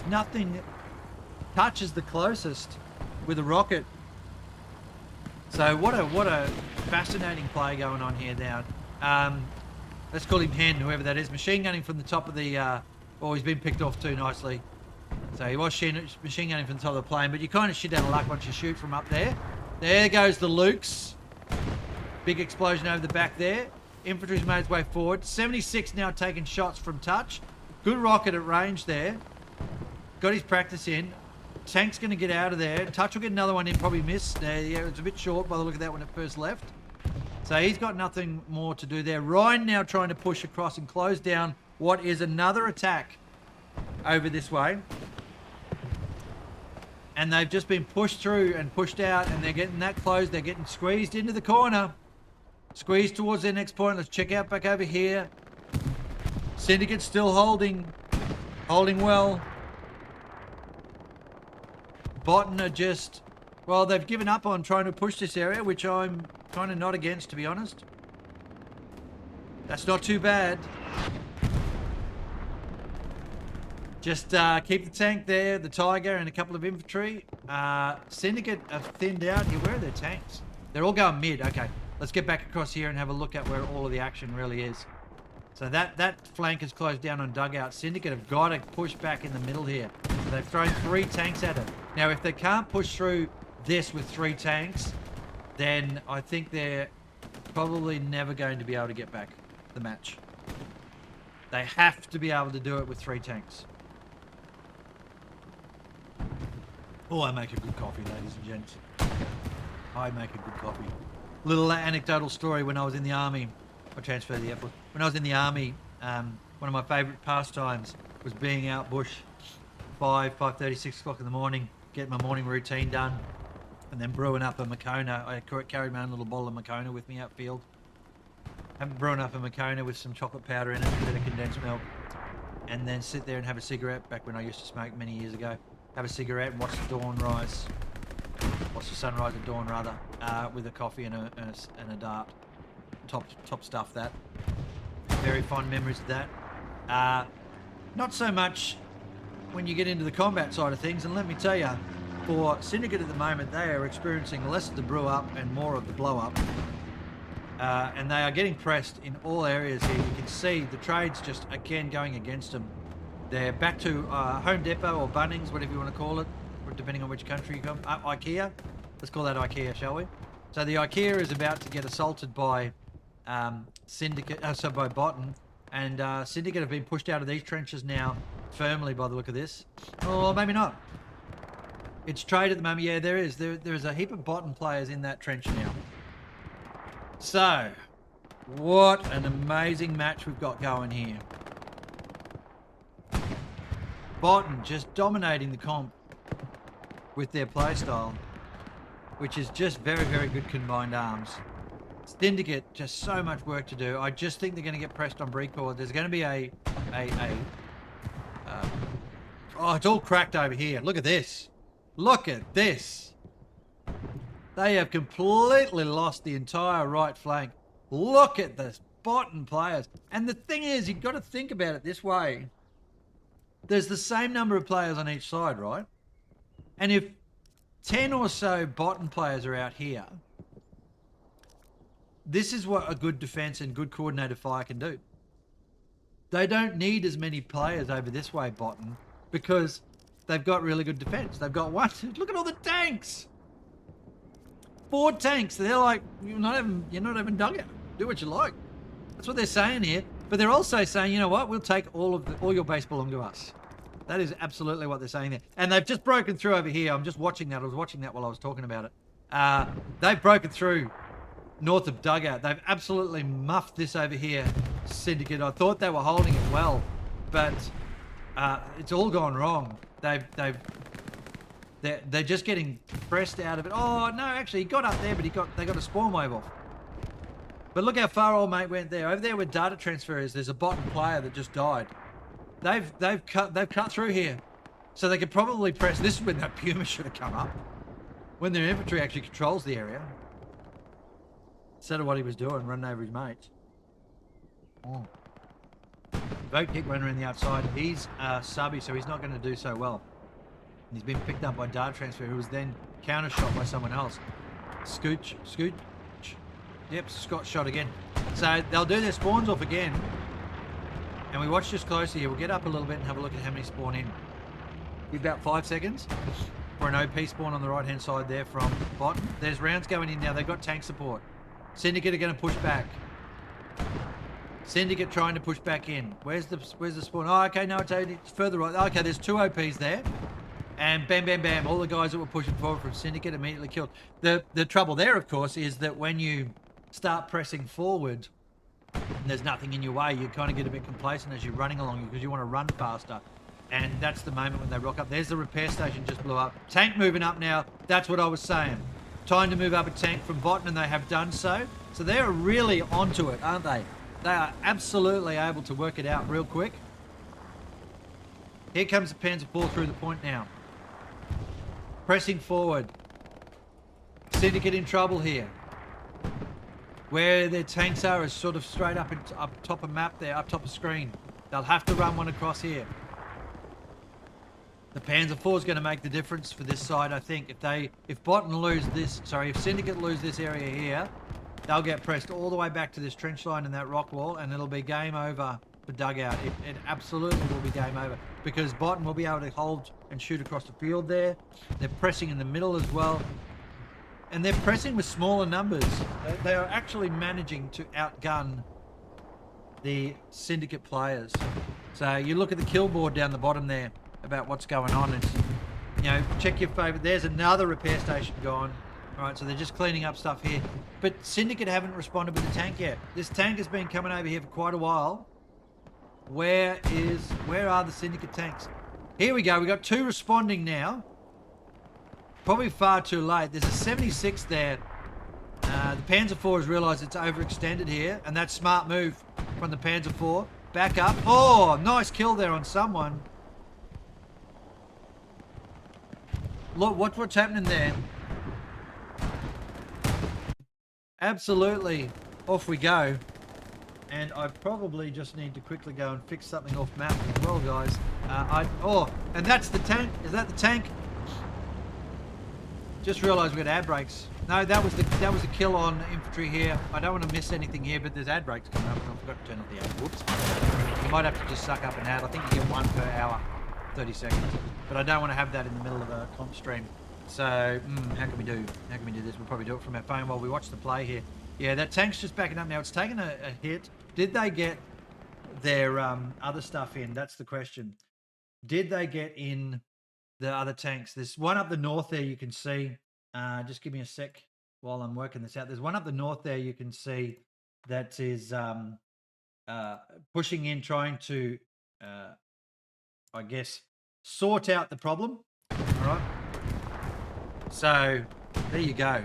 nothing touches the closest with a rocket. So what a fascinating play going on here now. Let's call him Hen, whoever that is. Machine gunning from the top of the... oh, he's been picked off too nicely. So he was machine gunning from the top of the plane, but you kind of shit out of luck once you shoot from up there. There goes the Lukes. Big explosion over the back there. Infantry's made its way forward. 76 now taking shots from touch. Good rocket at range there. Got his practice in. Tank's going to get out of there. Touch will get another one in, probably missed. Yeah, it's a bit short by the look of that when it first left. So he's got nothing more to do there. Ryan now trying to push across and close down what is another attack over this way. And they've just been pushed through and pushed out, and they're getting that close. They're getting squeezed into the corner. Squeezed towards their next point. Let's check out back over here. Syndicate's still holding. Holding well. BOTN are just, well, they've given up on trying to push this area, which I'm kind of not against, to be honest. That's not too bad. Just keep the tank there, the Tiger, and a couple of infantry. Syndicate have thinned out here. Where are their tanks? They're all going mid. Okay, let's get back across here and have a look at where all of the action really is. So that flank is closed down on dugout. Syndicate have got to push back in the middle here. So they've thrown 3 tanks at it. Now, if they can't push through this with 3 tanks, then I think they're probably never going to be able to get back the match. They have to be able to do it with 3 tanks. Oh, I make a good coffee, ladies and gents. I make a good coffee. Little anecdotal story: when I was in the army, I transferred to the airport. When I was in the army, one of my favourite pastimes was being out bush 5:30, 6 o'clock in the morning, getting my morning routine done, and then brewing up a Makona. I carried my own little bottle of Makona with me outfield. Brewing up a Makona with some chocolate powder in it, a bit of condensed milk, and then sit there and have a cigarette, back when I used to smoke many years ago. Have a cigarette and watch the dawn rise. Watch the sunrise at dawn, rather, with a coffee and a dart. Top stuff, that. Very fond memories of that. Not so much when you get into the combat side of things, and let me tell you, for Syndicate at the moment, they are experiencing less of the brew up and more of the blow up. And they are getting pressed in all areas here. You can see the trades just again going against them. They're back to Home Depot or Bunnings, whatever you want to call it, depending on which country you come. IKEA. Let's call that IKEA, shall we? So the IKEA is about to get assaulted by Syndicate, by BOTN, and Syndicate have been pushed out of these trenches now firmly by the look of this. Or maybe not. It's trade at the moment. Yeah, there is. There's a heap of BOTN players in that trench now. So, what an amazing match we've got going here. BOTN just dominating the comp with their playstyle, which is just very, very good combined arms. Syndicate, just so much work to do. I just think they're going to get pressed on Breacord. There's going to be oh, it's all cracked over here. Look at this. Look at this. They have completely lost the entire right flank. Look at this BOTN players. And the thing is, you've got to think about it this way. There's the same number of players on each side, right? And if 10 or so BOTN players are out here, this is what a good defense and good coordinated fire can do. They don't need as many players over this way, BOTN, because they've got really good defense. They've got what? Look at all the tanks. 4 tanks. They're like, you're not even dugout. Do what you like. That's what they're saying here. But they're also saying, you know what? We'll take all your base belong to us. That is absolutely what they're saying there. And they've just broken through over here. I'm just watching that. I was watching that while I was talking about it. They've broken through north of dugout. They've absolutely muffed this over here, Syndicate. I thought they were holding it well, but it's all gone wrong. They're just getting pressed out of it. Oh no, actually he got up there, but they got a spawn wave off. But look how far old mate went there. Over there where data transfer is, there's a BOTN player that just died. They've cut through here, so they could probably press. This is when that Puma should have come up, when their infantry actually controls the area, instead of what he was doing, running over his mates. Oh. Vote kick running around the outside. He's subby, so he's not going to do so well. And he's been picked up by data transfer, who was then counter shot by someone else. Scooch. Yep, Scott shot again. So they'll do their spawns off again. And we watch just closely here. We'll get up a little bit and have a look at how many spawn in. Give about 5 seconds for an OP spawn on the right-hand side there from BOTN. There's rounds going in now. They've got tank support. Syndicate are going to push back. Syndicate trying to push back in. Where's the spawn? Oh, okay, no, it's further right. Okay, there's 2 OPs there. And bam, bam, bam. All the guys that were pushing forward from Syndicate immediately killed. The trouble there, of course, is that when you start pressing forward and there's nothing in your way, you kind of get a bit complacent as you're running along because you want to run faster. And that's the moment when they rock up. There's the repair station just blew up. Tank moving up now. That's what I was saying. Time to move up a tank from BOTN, and they have done so. So they're really onto it, aren't they? They are absolutely able to work it out real quick. Here comes the Panzer IV through the point now. Pressing forward. Syndicate in trouble here. Where their tanks are is sort of straight up top of map there, up top of screen. They'll have to run one across here. The Panzer IV is going to make the difference for this side, I think. If BOTN lose this, if Syndicate lose this area here, they'll get pressed all the way back to this trench line and that rock wall, and it'll be game over for dugout. It absolutely will be game over because BOTN will be able to hold and shoot across the field there. They're pressing in the middle as well. And they're pressing with smaller numbers. They are actually managing to outgun the Syndicate players. So you look at the kill board down the bottom there about what's going on. It's, you know, check your favourite. There's another repair station gone. All right, so they're just cleaning up stuff here. But Syndicate haven't responded with the tank yet. This tank has been coming over here for quite a while. Where are the Syndicate tanks? Here we go. We got 2 responding now. Probably far too late. There's a 76 there. The Panzer IV has realised it's overextended here, and that's smart move from the Panzer IV. Back up. Oh, nice kill there on someone. Look, what's happening there? Absolutely. Off we go. And I probably just need to quickly go and fix something off map as well, guys. And that's the tank. Is that the tank? Just realised we got ad brakes. No, that was the kill on infantry here. I don't want to miss anything here, but there's ad brakes coming up, and I forgot to turn off the ad. Whoops. You might have to just suck up an ad. I think you get 1 per hour, 30 seconds. But I don't want to have that in the middle of a comp stream. So, how can we do? How can we do this? We'll probably do it from our phone while we watch the play here. Yeah, that tank's just backing up now. It's taken a hit. Did they get their other stuff in? That's the question. Did they get in the other tanks? There's one up the north there you can see. Just give me a sec while I'm working this out. There's one up the north there you can see that is pushing in, trying to, I guess, sort out the problem. All right. So there you go.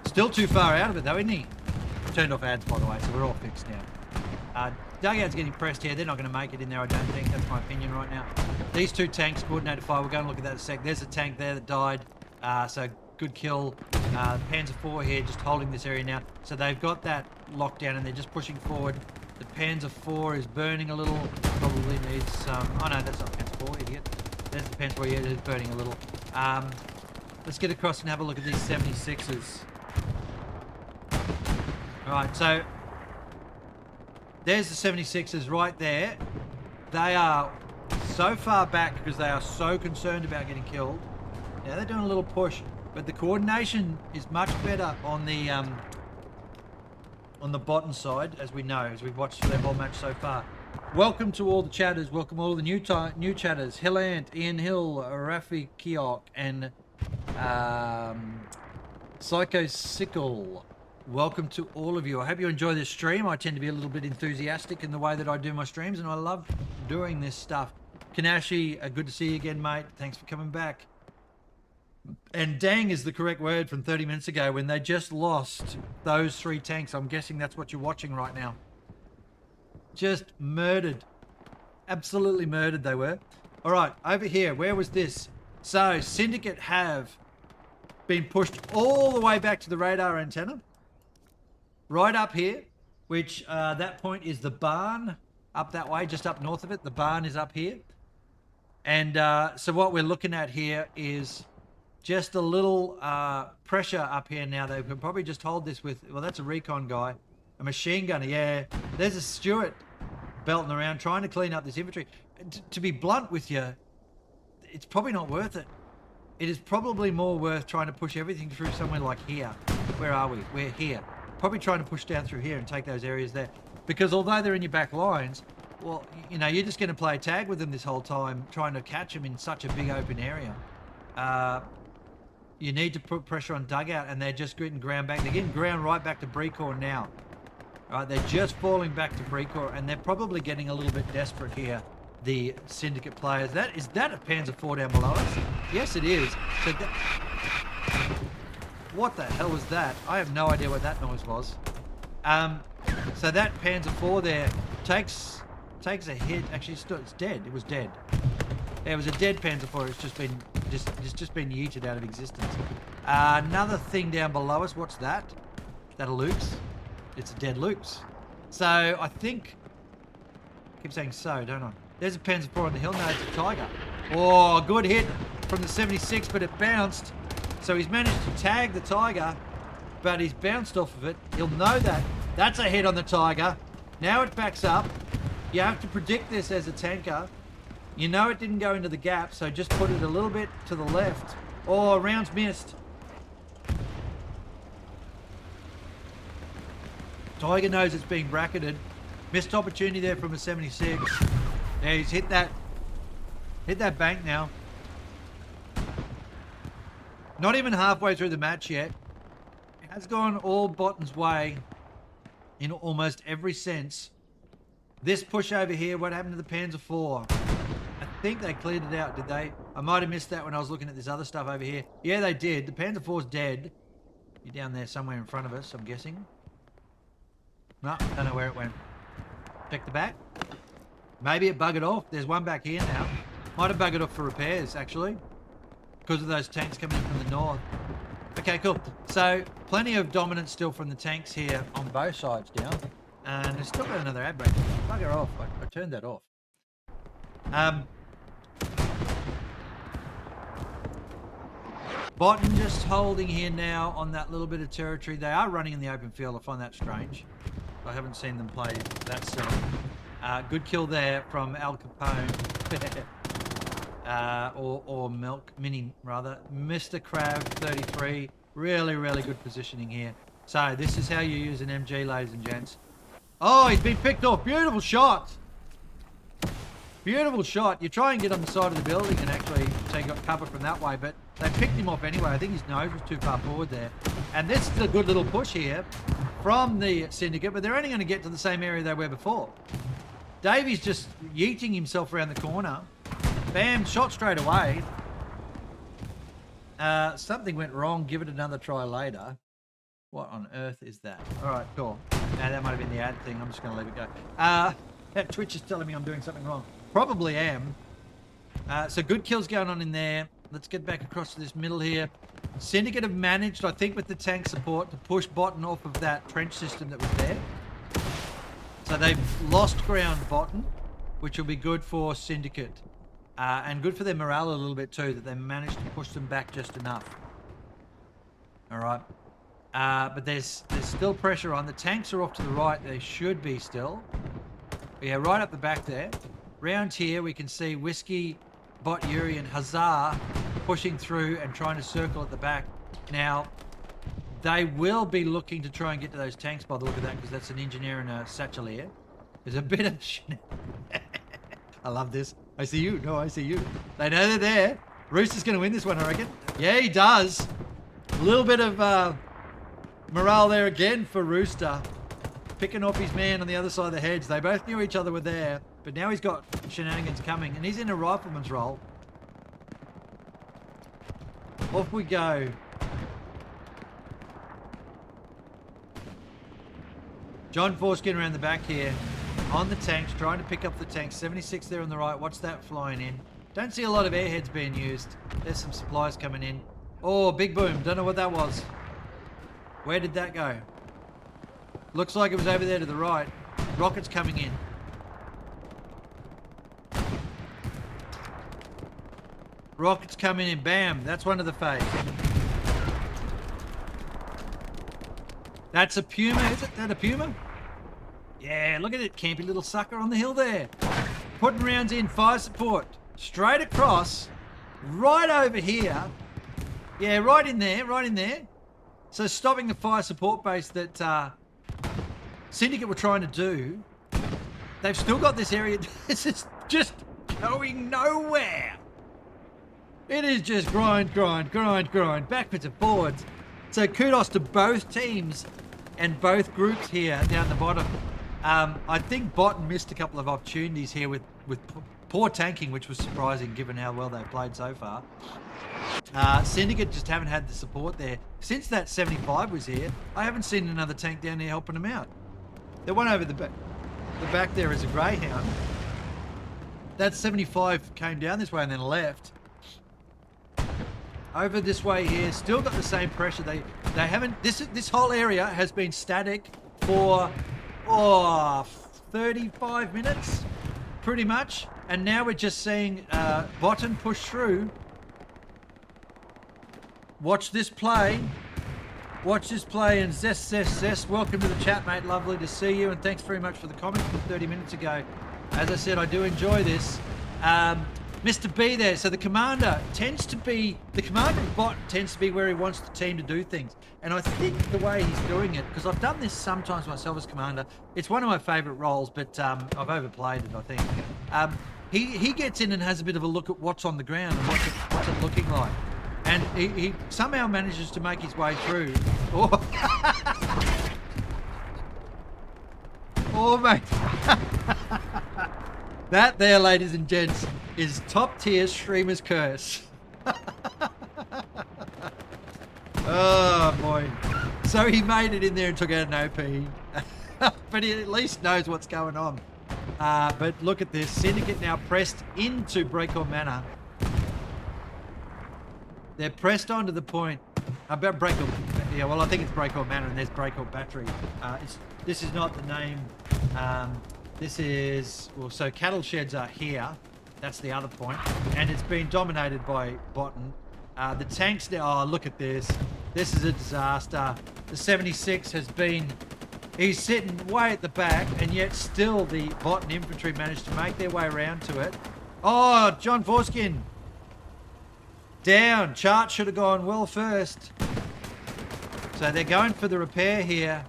Still too far out of it though, isn't he? Turned off ads, by the way, so we're all fixed now. Dugout's getting pressed here. They're not going to make it in there, I don't think. That's my opinion right now. These 2 tanks, coordinated fire. We're going to look at that in a sec. There's a tank there that died. So good kill. Panzer IV here just holding this area now. So they've got that locked down and they're just pushing forward. The Panzer IV is burning a little. Probably needs some... Oh, no, that's not Panzer IV, idiot. There's the Panzer IV. Yeah, it is burning a little. Let's get across and have a look at these 76s. All right, so... There's the 76s right there. They are so far back because they are so concerned about getting killed. Now they're doing a little push, but the coordination is much better on the BOTN side, as we know, as we've watched their whole match so far. Welcome to all the chatters. Welcome all the new chatters. Hillant, Ian Hill, Rafi Kiok, and Psycho Sickle. Welcome to all of you. I hope you enjoy this stream. I tend to be a little bit enthusiastic in the way that I do my streams, and I love doing this stuff. Kanashi, good to see you again, mate. Thanks for coming back. And dang is the correct word from 30 minutes ago when they just lost those 3 tanks. I'm guessing that's what you're watching right now. Just murdered. Absolutely murdered they were. All right, over here, where was this? So, Syndicate have been pushed all the way back to the radar antenna. Right up here, which that point is the barn up that way, just up north of it. The barn is up here. And so what we're looking at here is just a little pressure up here now. They can probably just hold this with, well, that's a recon guy, a machine gunner. Yeah, there's a Stewart belting around trying to clean up this infantry. To be blunt with you, it's probably not worth it. It is probably more worth trying to push everything through somewhere like here. Where are we? We're here. Probably trying to push down through here and take those areas there. Because although they're in your back lines, well, you know, you're just going to play tag with them this whole time, trying to catch them in such a big open area. You need to put pressure on dugout, and they're just getting ground back. They're getting ground right back to Brecourt now. All right, they're just falling back to Brecourt, and they're probably getting a little bit desperate here, the Syndicate players. Is that a Panzer IV down below us? Yes, it is. So what the hell was that? I have no idea what that noise was. So that Panzer IV there takes a hit. Actually, it's dead. It was dead. It was a dead Panzer IV. It's just been yeeted out of existence. Another thing down below us. What's that? Is that a Luke's? It's a dead Luke's. So I think. I keep saying so, don't I? There's a Panzer IV on the hill. No, it's a Tiger. Oh, good hit from the 76, but it bounced. So he's managed to tag the Tiger. but he's bounced off of it. He'll know that. That's a hit on the Tiger. Now it backs up. You have to predict this as a tanker. You know it didn't go into the gap, so just put it a little bit to the left. Oh, round's missed. Tiger knows it's being bracketed. Missed opportunity there from a 76. Yeah, he's hit that bank now. Not even halfway through the match yet. It has gone all Botton's way in almost every sense. This push over here, what happened to the Panzer IV? I think they cleared it out, did they? I might have missed that when I was looking at this other stuff over here. Yeah, they did. The Panzer IV's dead. You're down there somewhere in front of us, I'm guessing. No, don't know where it went. Check the back. Maybe it buggered off. There's one back here now. Might have buggered off for repairs, actually, because of those tanks coming in from the north. Okay, cool. So, plenty of dominance still from the tanks here on both sides now. And there's still got another ad break. Bugger off. I turned that off. Botten just holding here now on that little bit of territory. They are running in the open field. I find that strange. I haven't seen them play that soon. Good kill there from Al Capone. Or Milk Mini, rather. Mr. Crab 33. Really, really good positioning here. So, this is how you use an MG, ladies and gents. Oh, he's been picked off. Beautiful shot. Beautiful shot. You try and get on the side of the building and actually take cover from that way, but they picked him off anyway. I think his nose was too far forward there. And this is a good little push here from the Syndicate, but they're only going to get to the same area they were before. Davey's just yeeting himself around the corner. Bam, shot straight away. Something went wrong. Give it another try later. What on earth is that? All right, cool. Now that might have been the ad thing. I'm just going to leave it go. That Twitch is telling me I'm doing something wrong. Probably am. So good kills going on in there. Let's get back across to this middle here. Syndicate have managed, I think, with the tank support to push Botten off of that trench system that was there. So they've lost ground Botten, which will be good for Syndicate. And good for their morale a little bit too, that they managed to push them back just enough. All right. But there's still pressure on. The tanks are off to the right. They should be still. But yeah, right up the back there. Round here, we can see Whiskey, Bot Yuri, and Hazar pushing through and trying to circle at the back. Now, they will be looking to try and get to those tanks by the look of that, because that's an engineer and a satchelier. There's a bit of... I love this. I see you. No, I see you. They know they're there. Rooster's going to win this one, I reckon. Yeah, he does. A little bit of morale there again for Rooster. Picking off his man on the other side of the hedge. They both knew each other were there, but now he's got shenanigans coming, and he's in a rifleman's role. Off we go. John Forskin around the back here. On the tanks, trying to pick up the tanks. 76 there on the right. Watch that flying in. Don't see a lot of airheads being used. There's some supplies coming in. Oh, big boom. Don't know what that was. Where did that go? Looks like it was over there to the right. Rockets coming in. Rockets coming in. Bam. That's one of the phase. That's a Puma, is it? That a Puma? Yeah, look at it, campy little sucker on the hill there. Putting rounds in, fire support. Straight across, right over here. Yeah, right in there, right in there. So stopping the fire support base that Syndicate were trying to do. They've still got this area. This is just going nowhere. It is just grind, grind, grind, grind, backwards and forwards. So kudos to both teams and both groups here down the bottom. I think Botten missed a couple of opportunities here with poor tanking, which was surprising given how well they've played so far. Syndicate just haven't had the support there. Since that 75 was here, I haven't seen another tank down there helping them out. The one over the back there is a Greyhound. That 75 came down this way and then left. Over this way here, still got the same pressure. They haven't, this whole area has been static for 35 minutes, pretty much. And now we're just seeing Botten push through. Watch this play. Watch this play and zest. Welcome to the chat, mate. Lovely to see you, and thanks very much for the comment from 30 minutes ago. As I said, I do enjoy this. Mr. B there. So the commander bot tends to be where he wants the team to do things. And I think the way he's doing it, because I've done this sometimes myself as commander, it's one of my favourite roles, but I've overplayed it, I think. He gets in and has a bit of a look at what's on the ground and what's it looking like. And he somehow manages to make his way through. Oh, mate. That there, ladies and gents, is top tier streamer's curse. Oh, boy. So he made it in there and took out an OP. But he at least knows what's going on. But look at this. Syndicate now pressed into Breakout Manor. They're pressed onto the point. About Breakout. Yeah, well, I think it's Breakout Manor and there's Breakout Battery. This is not the name. This is, well, so cattle sheds are here. That's the other point. And it's been dominated by BOTN. The tanks now, oh, look at this. This is a disaster. The 76 has been, he's sitting way at the back, and yet still the BOTN infantry managed to make their way around to it. Oh, John Forskin. Down. Chart should have gone well first. So they're going for the repair here.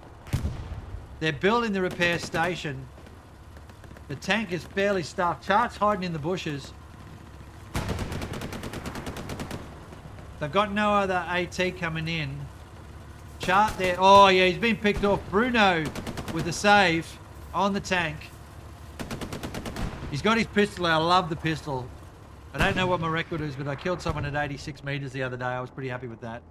They're building the repair station. The tank is fairly stuffed. Chart's hiding in the bushes. They've got no other AT coming in. Chart there. Oh, yeah, he's been picked off. Bruno with the save on the tank. He's got his pistol. I love the pistol. I don't know what my record is, but I killed someone at 86 meters the other day. I was pretty happy with that.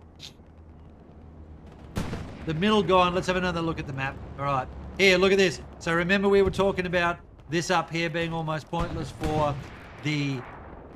The middle gone. Let's have another look at the map. All right. Here, look at this. So remember we were talking about this up here being almost pointless for the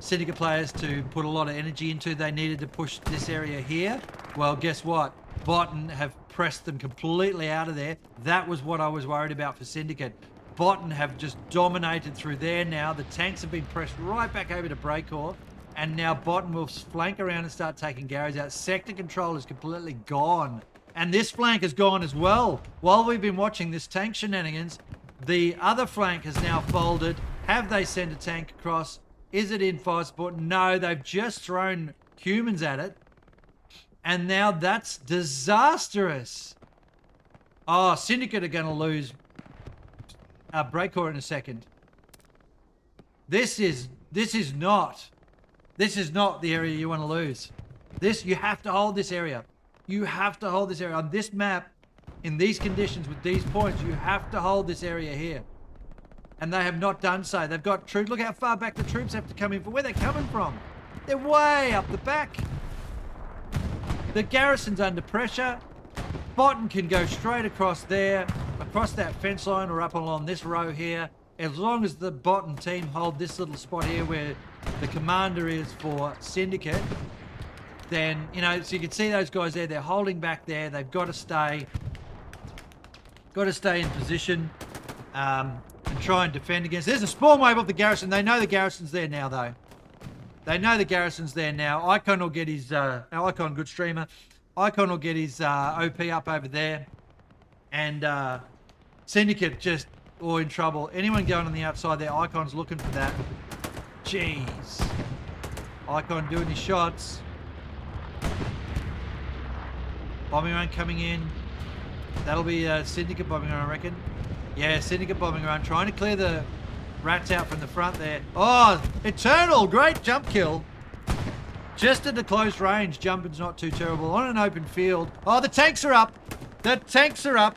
Syndicate players to put a lot of energy into. They needed to push this area here. Well, guess what? BOTN have pressed them completely out of there. That was what I was worried about for Syndicate. BOTN have just dominated through there now. The tanks have been pressed right back over to Breakor. And now BOTN will flank around and start taking Garys out. Sector control is completely gone. And this flank is gone as well. While we've been watching this tank shenanigans, the other flank has now folded. Have they sent a tank across? Is it in fire support? No, they've just thrown humans at it. And now that's disastrous. Oh, Syndicate are going to lose Breakor in a second. This is not the area you want to lose. You have to hold this area. You have to hold this area. On this map, in these conditions, with these points, you have to hold this area here. And they have not done so. They've got troops. Look how far back the troops have to come in. For where they're coming from. They're way up the back. The garrison's under pressure. BOTN can go straight across there, across that fence line, or up along this row here. As long as the BOTN team hold this little spot here where the commander is for Syndicate, then, you know, so you can see those guys there. They're holding back there. They've got to stay in position and try and defend against. There's a spawn wave of the garrison. They know the garrison's there now, though. They know the garrison's there now. Icon will get his, Icon, good streamer. Icon will get his OP up over there. And Syndicate just all in trouble. Anyone going on the outside there, Icon's looking for that. Jeez. Icon doing his shots. Bombing run coming in. That'll be Syndicate bombing run, I reckon. Yeah, Syndicate bombing run. Trying to clear the rats out from the front there. Oh, Eternal. Great jump kill. Just at a close range. Jumping's not too terrible. On an open field. Oh, the tanks are up. The tanks are up.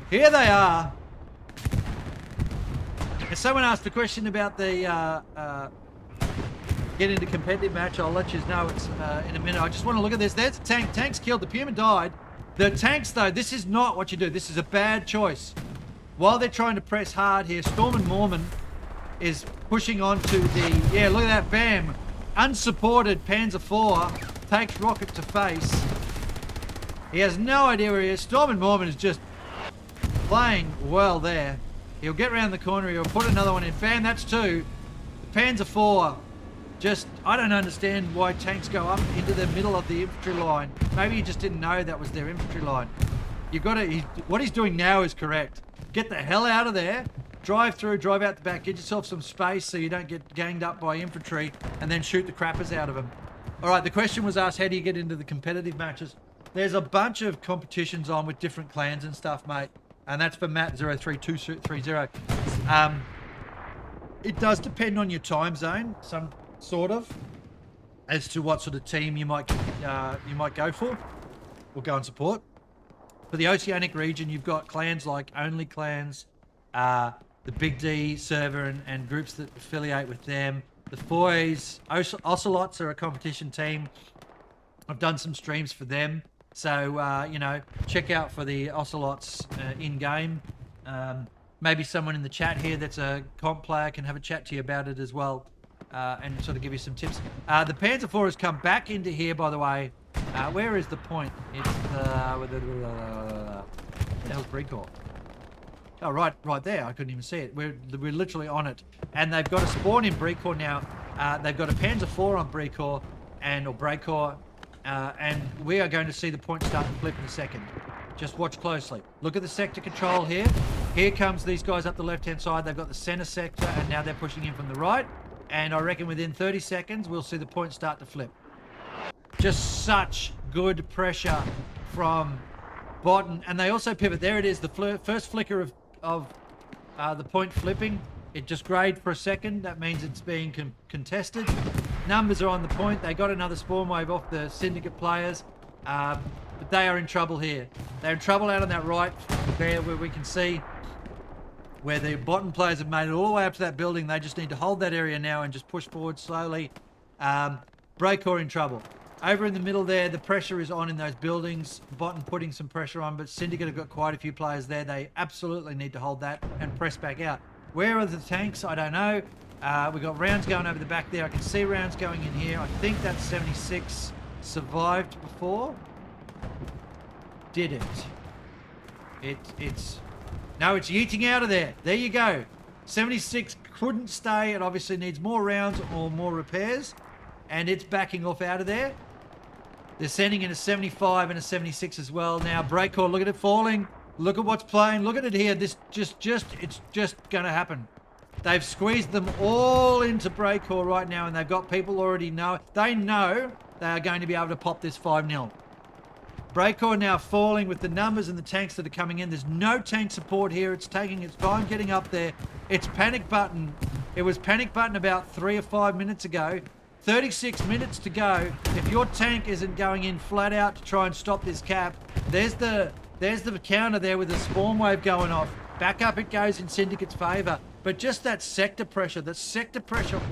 Here they are. And someone asked a question about the get into competitive match. I'll let you know it's in a minute. I just want to look at this. There's a tank. Tank's killed. The Puma died. The tanks, though, this is not what you do. This is a bad choice. While they're trying to press hard here, Storm and Mormon is pushing on to the... Yeah, look at that. Bam. Unsupported Panzer IV takes rocket to face. He has no idea where he is. Storm and Mormon is just playing well there. He'll get around the corner. He'll put another one in. Bam, that's two. The Panzer IV I don't understand why tanks go up into the middle of the infantry line. Maybe he just didn't know that was their infantry line. What he's doing now is correct. Get the hell out of there. Drive through, drive out the back, get yourself some space so you don't get ganged up by infantry, and then shoot the crappers out of them. All right, the question was asked, how do you get into the competitive matches? There's a bunch of competitions on with different clans and stuff, mate. And that's for Matt03230. It does depend on your time zone, some sort of, as to what sort of team you might go for or go and support. For the Oceanic region, you've got clans like Only Clans, the Big D server and groups that affiliate with them. The Foys, Ocelots are a competition team. I've done some streams for them. So, you know, check out for the Ocelots in-game. Maybe someone in the chat here that's a comp player can have a chat to you about it as well and sort of give you some tips. The Panzer IV has come back into here, by the way. Where is the point? It's the Brecor. Oh, right there. I couldn't even see it. We're literally on it. And they've got a spawn in Brecor now. They've got a Panzer IV on Brecor or Brecor. And we are going to see the point start to flip in a second. Just watch closely. Look at the sector control here. Here comes these guys up the left-hand side. They've got the center sector, and now they're pushing in from the right. And I reckon within 30 seconds, we'll see the point start to flip. Just such good pressure from BOTN. And they also pivot. There it is, the first flicker of the point flipping. It just grayed for a second. That means it's being contested. Numbers are on the point. They got another spawn wave off the Syndicate players. But they are in trouble here. They're in trouble out on that right there where we can see where the BOTN players have made it all the way up to that building. They just need to hold that area now and just push forward slowly. Brecor in trouble. Over in the middle there, the pressure is on in those buildings. BOTN putting some pressure on, but Syndicate have got quite a few players there. They absolutely need to hold that and press back out. Where are the tanks? I don't know. We've got rounds going over the back there. I can see rounds going in here. I think that 76 survived before. Did it? No, it's yeeting out of there. There you go. 76 couldn't stay. It obviously needs more rounds or more repairs. And it's backing off out of there. They're sending in a 75 and a 76 as well. Now, Brecor, look at it falling. Look at what's playing. Look at it here. It's just going to happen. They've squeezed them all into Brecor right now, and they've got people already know. They know they are going to be able to pop this 5-0. Brecor now falling with the numbers and the tanks that are coming in. There's no tank support here. It's taking its time getting up there. It's panic button. It was panic button about 3 or 5 minutes ago. 36 minutes to go. If your tank isn't going in flat out to try and stop this cap, there's the counter there with the spawn wave going off. Back up it goes in Syndicate's favour. But just that sector pressure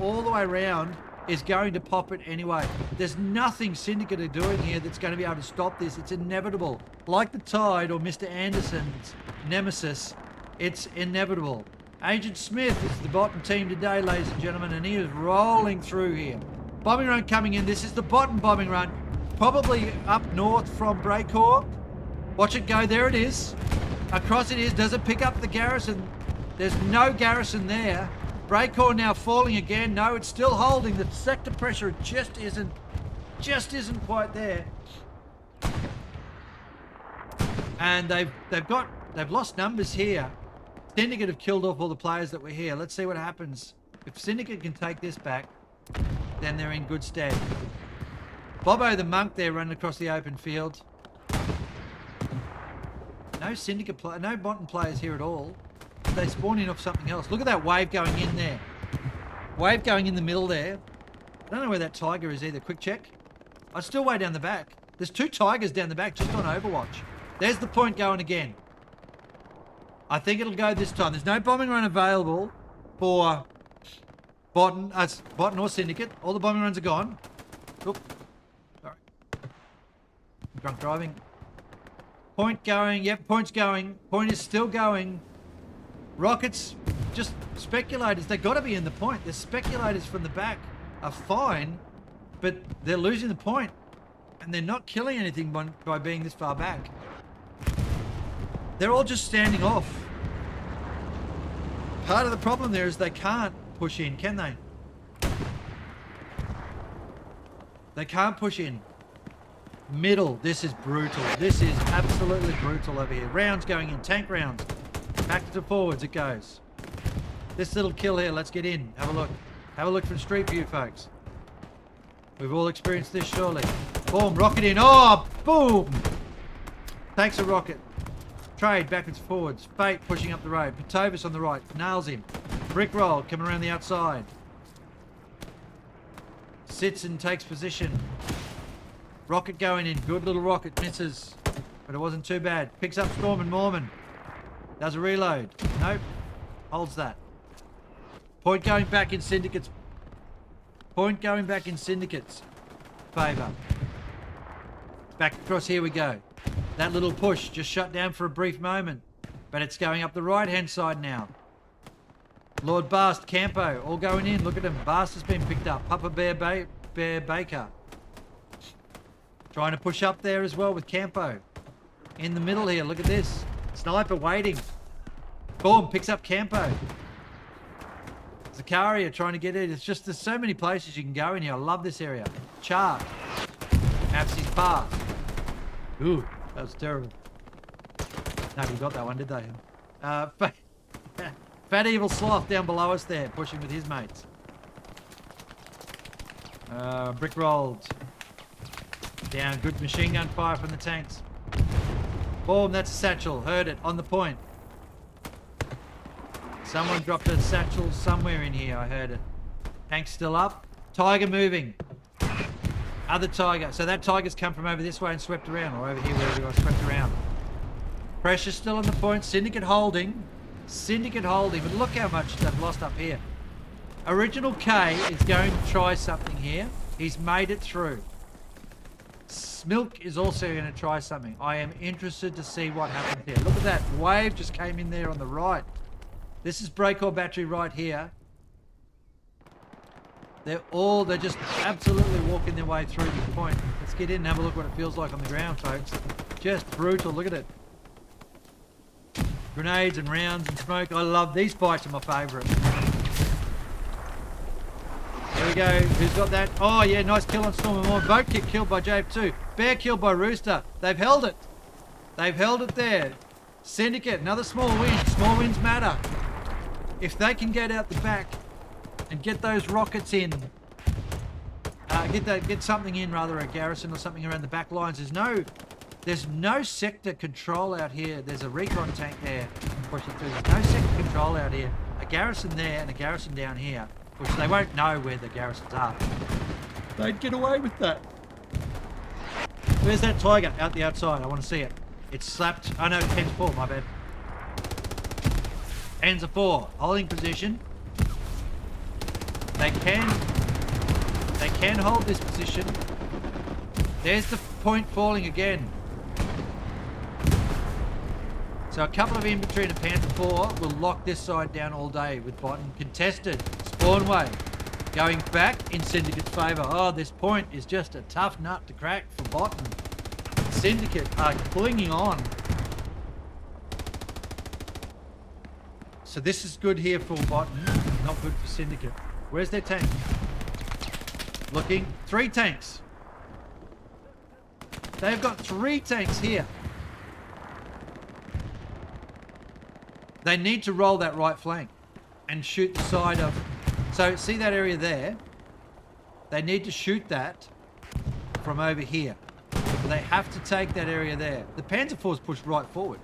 all the way around is going to pop it anyway. There's nothing Syndicate are doing here that's going to be able to stop this. It's inevitable. Like the Tide or Mr. Anderson's Nemesis, it's inevitable. Agent Smith is the BOTN team today, ladies and gentlemen, and he is rolling through here. Bombing run coming in. This is the BOTN bombing run. Probably up north from Brecor. Watch it go. There it is. Across it is. Does it pick up the garrison? There's no garrison there. Brecor now falling again. No, it's still holding. The sector pressure just isn't quite there. And they've lost numbers here. Syndicate have killed off all the players that were here. Let's see what happens. If Syndicate can take this back, then they're in good stead. Bobo the monk there running across the open field. No Syndicate player, no BOTN players here at all. They spawn in off something else. Look at that wave going in there. Wave going in the middle there. I don't know where that tiger is either. Quick check. I'm still way down the back. There's 2 tigers down the back just on Overwatch. There's the point going again. I think it'll go this time. There's no bombing run available for BOTN or Syndicate. All the bombing runs are gone. Oop. Sorry. Drunk driving. Point going. Yep, point's going. Point is still going. Rockets, just speculators. They've got to be in the point. The speculators from the back are fine, but they're losing the point. And they're not killing anything by being this far back. They're all just standing off. Part of the problem there is they can't push in, can they? They can't push in. Middle. This is brutal. This is absolutely brutal over here. Rounds going in. Tank rounds. Back to forwards it goes. This little kill here. Let's get in. Have a look. Have a look from street view, folks. We've all experienced this, surely. Boom. Rocket in. Oh, boom. Takes a rocket. Trade backwards, forwards. Fate pushing up the road. Patovis on the right. Nails him. Brick roll coming around the outside. Sits and takes position. Rocket going in. Good little rocket. Misses. But it wasn't too bad. Picks up Storm and Mormon. Does a reload. Nope. Holds that. Point going back in Syndicate's. Point going back in Syndicate's favour. Back across here we go. That little push just shut down for a brief moment. But it's going up the right-hand side now. Lord Bast, Campo, all going in. Look at him. Bast has been picked up. Papa Bear Baker. Trying to push up there as well with Campo. In the middle here. Look at this. Sniper waiting. Boom. Picks up Campo. Zakaria trying to get it. It's just there's so many places you can go in here. I love this area. Chart. Absy's path. Ooh. That was terrible. Nobody got that one, did they? Fat Evil Sloth down below us there, pushing with his mates. Brick rolled. Down, good machine gun fire from the tanks. Boom, that's a satchel. Heard it, on the point. Someone dropped a satchel somewhere in here, I heard it. Tank's still up. Tiger moving. Other Tiger. So that Tiger's come from over this way and swept around, or over here where we got swept around. Pressure still on the point. Syndicate holding. Syndicate holding. But look how much they've lost up here. Original K is going to try something here. He's made it through. Smilk is also going to try something. I am interested to see what happens here. Look at that. Wave just came in there on the right. This is Breakcore Battery right here. They're just absolutely walking their way through this point. Let's get in and have a look what it feels like on the ground, folks. Just brutal. Look at it. Grenades and rounds and smoke. I love these fights, are my favourite. There we go. Who's got that? Oh, yeah, nice kill on Storm and Mormon. Boat kick killed by JF2. Bear killed by Rooster. They've held it. They've held it there. Syndicate, another small win. Small wins matter. If they can get out the back and get those rockets in, get something in, rather, a garrison or something around the back lines. There's no sector control out here. There's a recon tank there pushing through. There's no sector control out here. A garrison there and a garrison down here, which they won't know where the garrisons are. They'd get away with that. Where's that Tiger? Out the outside. I want to see it. It's slapped. Oh no, 10-4, my bad. 10-4. Holding position. They can hold this position. There's the point falling again. So a couple of infantry and a Panther 4 will lock this side down all day with BOTN. Contested. Spawn wave. Going back in Syndicate's favour. Oh, this point is just a tough nut to crack for BOTN. Syndicate are clinging on. So this is good here for BOTN. Not good for Syndicate. Where's their tank? Looking. 3 tanks. They've got 3 tanks here. They need to roll that right flank and shoot the side of... So see that area there? They need to shoot that from over here. They have to take that area there. The Panzer IV's pushed right forward.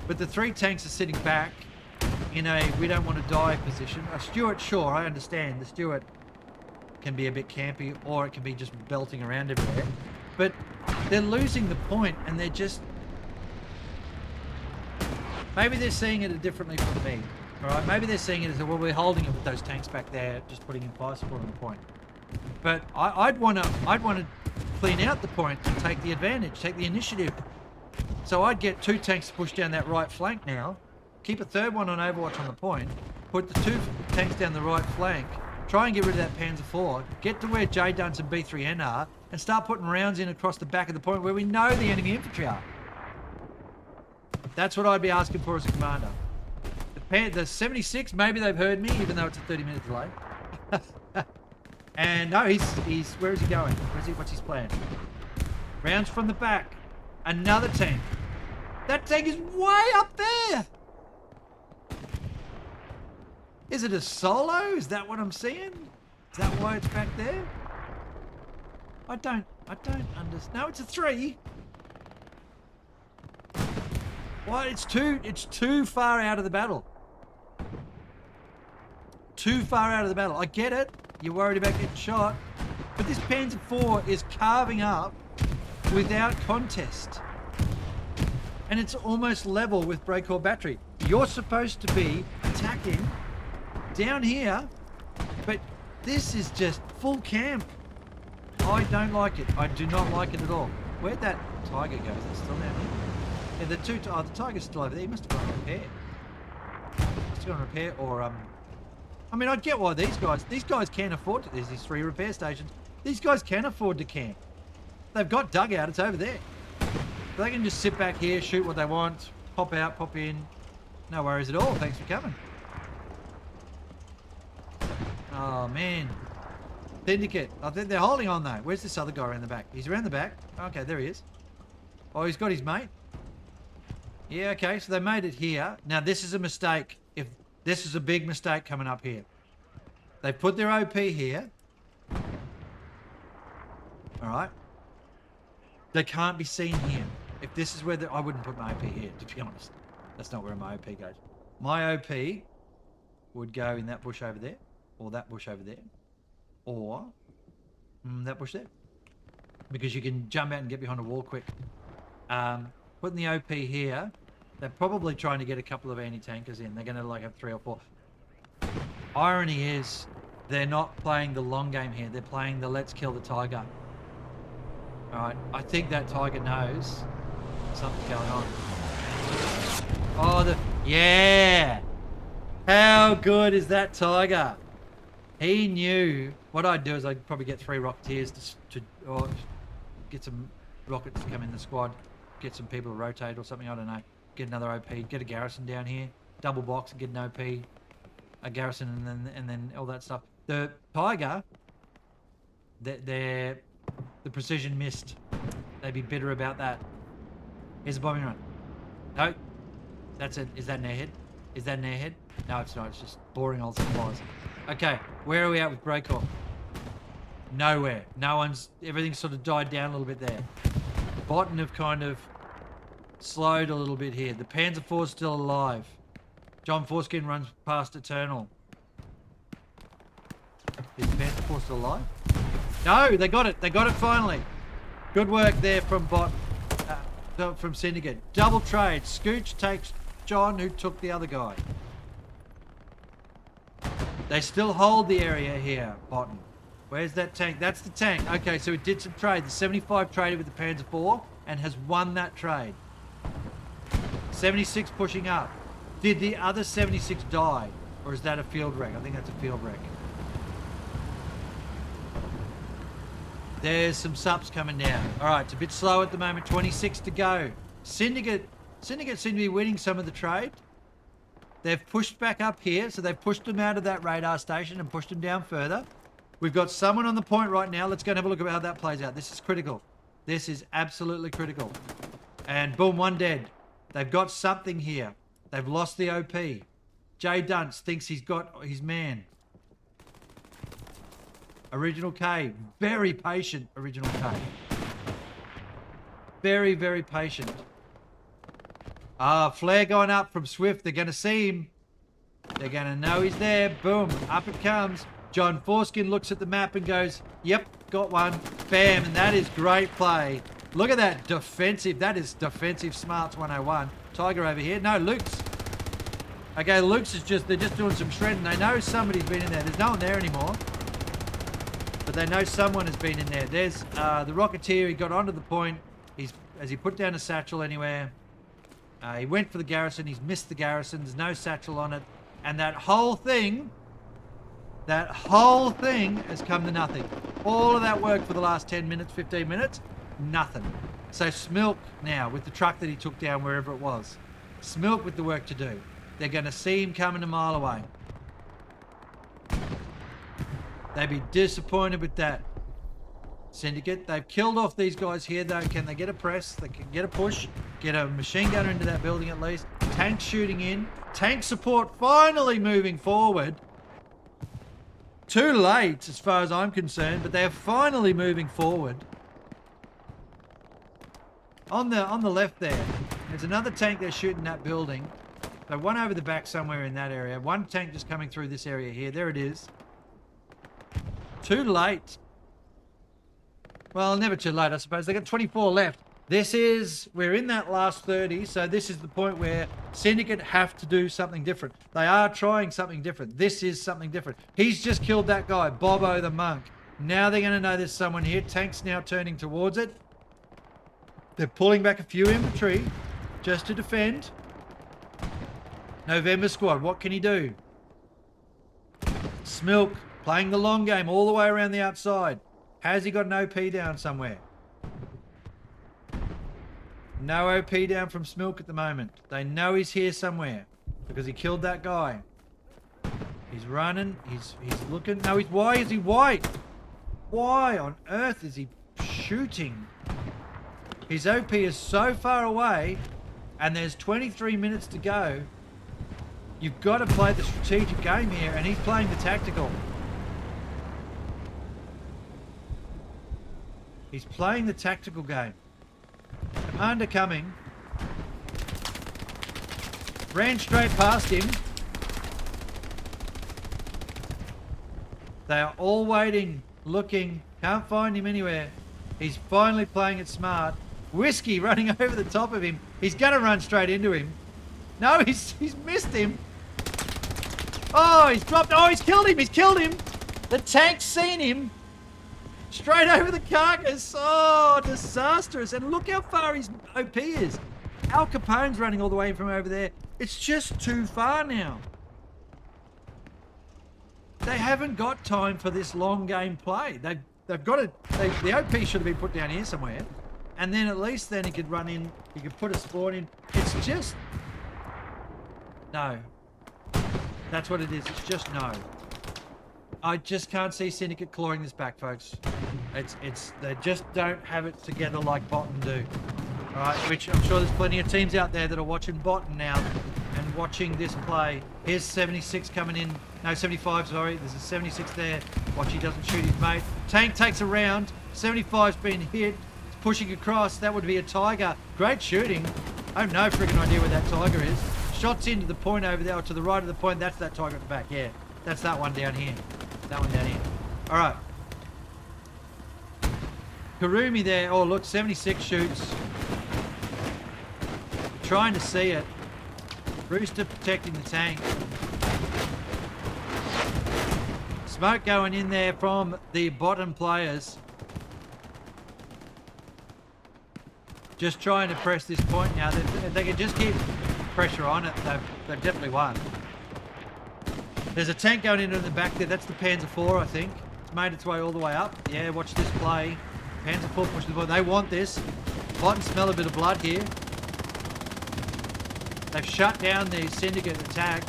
But the 3 tanks are sitting back in a we don't want to die position. A Stuart, sure, I understand. The Stuart can be a bit campy, or it can be just belting around everywhere. But they're losing the point, and they're just... Maybe they're seeing it differently from me. All right, maybe they're seeing it as, well, we're holding it with those tanks back there, just putting in fire support on the point. But I'd want to clean out the point and take the advantage, take the initiative. So I'd get 2 tanks to push down that right flank now, keep a 3rd one on Overwatch on the point, put the 2 tanks down the right flank, try and get rid of that Panzer IV, get to where J-Duns and B3N are, and start putting rounds in across the back of the point where we know the enemy infantry are. That's what I'd be asking for as a commander. The 76, maybe they've heard me, even though it's a 30-minute delay. And no, he's where is he going? What's his plan? Rounds from the back. Another tank. That tank is way up there. Is it a solo? Is that what I'm seeing? Is that why it's back there? I don't understand. No, it's a 3. What? It's too far out of the battle. Too far out of the battle. I get it. You're worried about getting shot. But this Panzer IV is carving up without contest. And it's almost level with Breakcore Battery. You're supposed to be attacking down here, but this is just full camp. I don't like it. I do not like it at all. Where'd that Tiger go? Is it still down here? Yeah, the Tiger's still over there. He must have gone to repair. Must have gone to repair, or I mean, I get why these guys can't afford to. There's these 3 repair stations. These guys can afford to camp. They've got dugout. It's over there. They can just sit back here, shoot what they want, pop out, pop in. No worries at all. Thanks for coming. Oh, man. Syndicate. I think they're holding on, though. Where's this other guy around the back? He's around the back. Okay, there he is. Oh, he's got his mate. Yeah, okay, so they made it here. Now, this is a mistake. If this is a big mistake coming up here. They put their OP here. All right. They can't be seen here. If this is where I wouldn't put my OP here, to be honest. That's not where my OP goes. My OP would go in that bush over there, or that bush over there, or that bush there. Because you can jump out and get behind a wall quick. Putting the OP here, they're probably trying to get a couple of anti-tankers in. They're going to like have 3 or 4. Irony is, they're not playing the long game here. They're playing the let's kill the Tiger. Alright, I think that Tiger knows something's going on. Oh, yeah! How good is that Tiger? He knew. What I'd do is I'd probably get 3 Rocketeers or get some rockets to come in the squad, get some people to rotate or something, I don't know. Get another OP, get a garrison down here, double box and get an OP, a garrison, and then all that stuff. The Tiger, the precision missed. They'd be bitter about that. Here's a bombing run. No, that's it. Is that an airhead? Is that an airhead? No, it's not. It's just boring old supplies. Okay, where are we at with Breakcore? Nowhere. No one's. Everything's sort of died down a little bit there. BOTN have kind of slowed a little bit here. The Panzer IV's still alive. John Foreskin runs past Eternal. Is the Panzer IV still alive? No, they got it. They got it finally. Good work there from from Syndicate. Double trade. Scooch takes John, who took the other guy. They still hold the area here, BOTN. Where's that tank? That's the tank. Okay, so it did some trade. The 75 traded with the Panzer IV and has won that trade. 76 pushing up. Did the other 76 die? Or is that a field wreck? I think that's a field wreck. There's some subs coming down. All right, it's a bit slow at the moment. 26 to go. Syndicate seem to be winning some of the trade. They've pushed back up here, so they've pushed them out of that radar station and pushed them down further. We've got someone on the point right now. Let's go and have a look at how that plays out. This is critical. This is absolutely critical. And boom, 1 dead. They've got something here. They've lost the OP. Jay Dunce thinks he's got his man. Original K. Very patient, Original K. Very, very patient. Flare going up from Swift. They're going to see him. They're going to know he's there. Boom. Up it comes. John Foreskin looks at the map and goes, yep, got one. Bam. And that is great play. Look at that defensive. That is defensive smarts 101. Tiger over here. No, Luke's. Okay, Luke's is they're just doing some shredding. They know somebody's been in there. There's no one there anymore. But they know someone has been in there. There's the Rocketeer. He got onto the point. As he put down a satchel anywhere. He went for the garrison. He's missed the garrison. There's no satchel on it. And that whole thing has come to nothing. All of that work for the last 10 minutes, 15 minutes, nothing. So Smilk now with the truck that he took down wherever it was. Smilk with the work to do. They're going to see him coming a mile away. They'd be disappointed with that. Syndicate, they've killed off these guys here though. Can they get a press? They can get a push, get a machine gunner into that building at least. Tank shooting in. Tank support finally moving forward. Too late as far as I'm concerned, but they're finally moving forward. On the left there's another tank they're shooting that building. So one over the back somewhere in that area. One tank just coming through this area here. There it is. Too late. Well, never too late, I suppose. They got 24 left. We're in that last 30, so this is the point where Syndicate have to do something different. They are trying something different. This is something different. He's just killed that guy, Bobo the Monk. Now they're going to know there's someone here. Tank's now turning towards it. They're pulling back a few infantry just to defend. November squad, what can he do? Smilk playing the long game all the way around the outside. Has he got an OP down somewhere? No OP down from Smilk at the moment. They know he's here somewhere because he killed that guy. He's running. He's looking. No, why is he white? Why on earth is he shooting? His OP is so far away and there's 23 minutes to go. You've got to play the strategic game here and he's playing the tactical. He's playing the tactical game. Commander coming. Ran straight past him. They are all waiting, looking. Can't find him anywhere. He's finally playing it smart. Whiskey running over the top of him. He's going to run straight into him. No, he's missed him. Oh, he's dropped. Oh, he's killed him. He's killed him. The tank's seen him. Straight over the carcass. Oh, disastrous. And look how far his OP is. Al Capone's running all the way from over there. It's just too far now. They haven't got time for this long game play. They've got to... the OP should have been put down here somewhere. And then at least then he could run in. He could put a spawn in. It's just... No. That's what it is. It's just no. I just can't see Syndicate clawing this back, folks. They just don't have it together like BOTN do. All right, which I'm sure there's plenty of teams out there that are watching BOTN now and watching this play. Here's 76 coming in. No, 75, sorry. There's a 76 there. Watch, he doesn't shoot his mate. Tank takes a round. 75's been hit. It's pushing across. That would be a Tiger. Great shooting. I have no freaking idea where that Tiger is. Shots into the point over there, or to the right of the point. That's that Tiger at the back. Yeah, that's that one down here. That one down here. All right. Karumi there. Oh, look, 76 shoots. Trying to see it. Rooster protecting the tank. Smoke going in there from the BOTN players. Just trying to press this point now. They can just keep pressure on it. They've definitely won. There's a tank going into the back there. That's the Panzer IV, I think. It's made its way all the way up. Yeah, watch this play. Panzer IV pushing the ball. They want this. BOTN smell a bit of blood here. They've shut down the Syndicate attack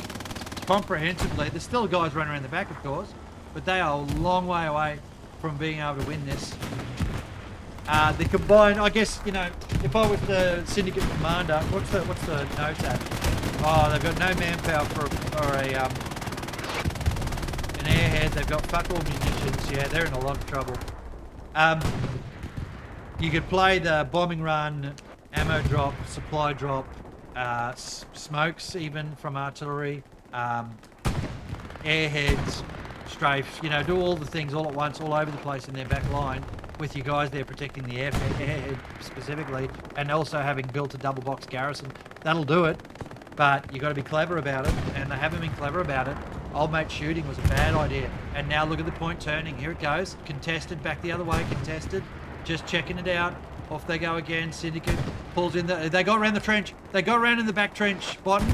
comprehensively. There's still guys running around the back, of course, but they are a long way away from being able to win this. The combined, I guess, you know, if I was the Syndicate commander, what's the note at? Oh, they've got no manpower for an airhead. They've got fuck all munitions. Yeah, they're in a lot of trouble. You could play the bombing run, ammo drop, supply drop, smokes even from artillery, airheads, strafes, you know, do all the things all at once, all over the place in their back line, with you guys there protecting the airhead specifically, and also having built a double box garrison. That'll do it, but you got to be clever about it, and they haven't been clever about it. Old mate shooting was a bad idea, and now look at the point turning. Here it goes, contested, back the other way, contested, just checking it out. Off they go again. Syndicate pulls in they got around the trench. They got around in the back trench. BOTN.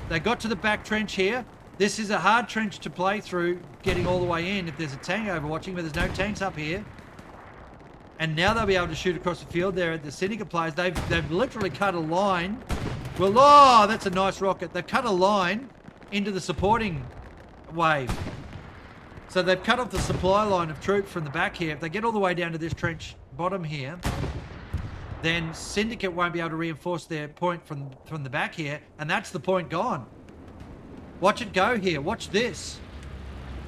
They got to the back trench here. This is a hard trench to play through, getting all the way in if there's a tank overwatching, but there's no tanks up here. And now they'll be able to shoot across the field there at the Syndicate players. They've literally cut a line. Well, oh, that's a nice rocket. They've cut a line into the supporting wave. So they've cut off the supply line of troops from the back here. If they get all the way down to this trench bottom here, then Syndicate won't be able to reinforce their point from the back here, and that's the point gone. Watch it go here. Watch this.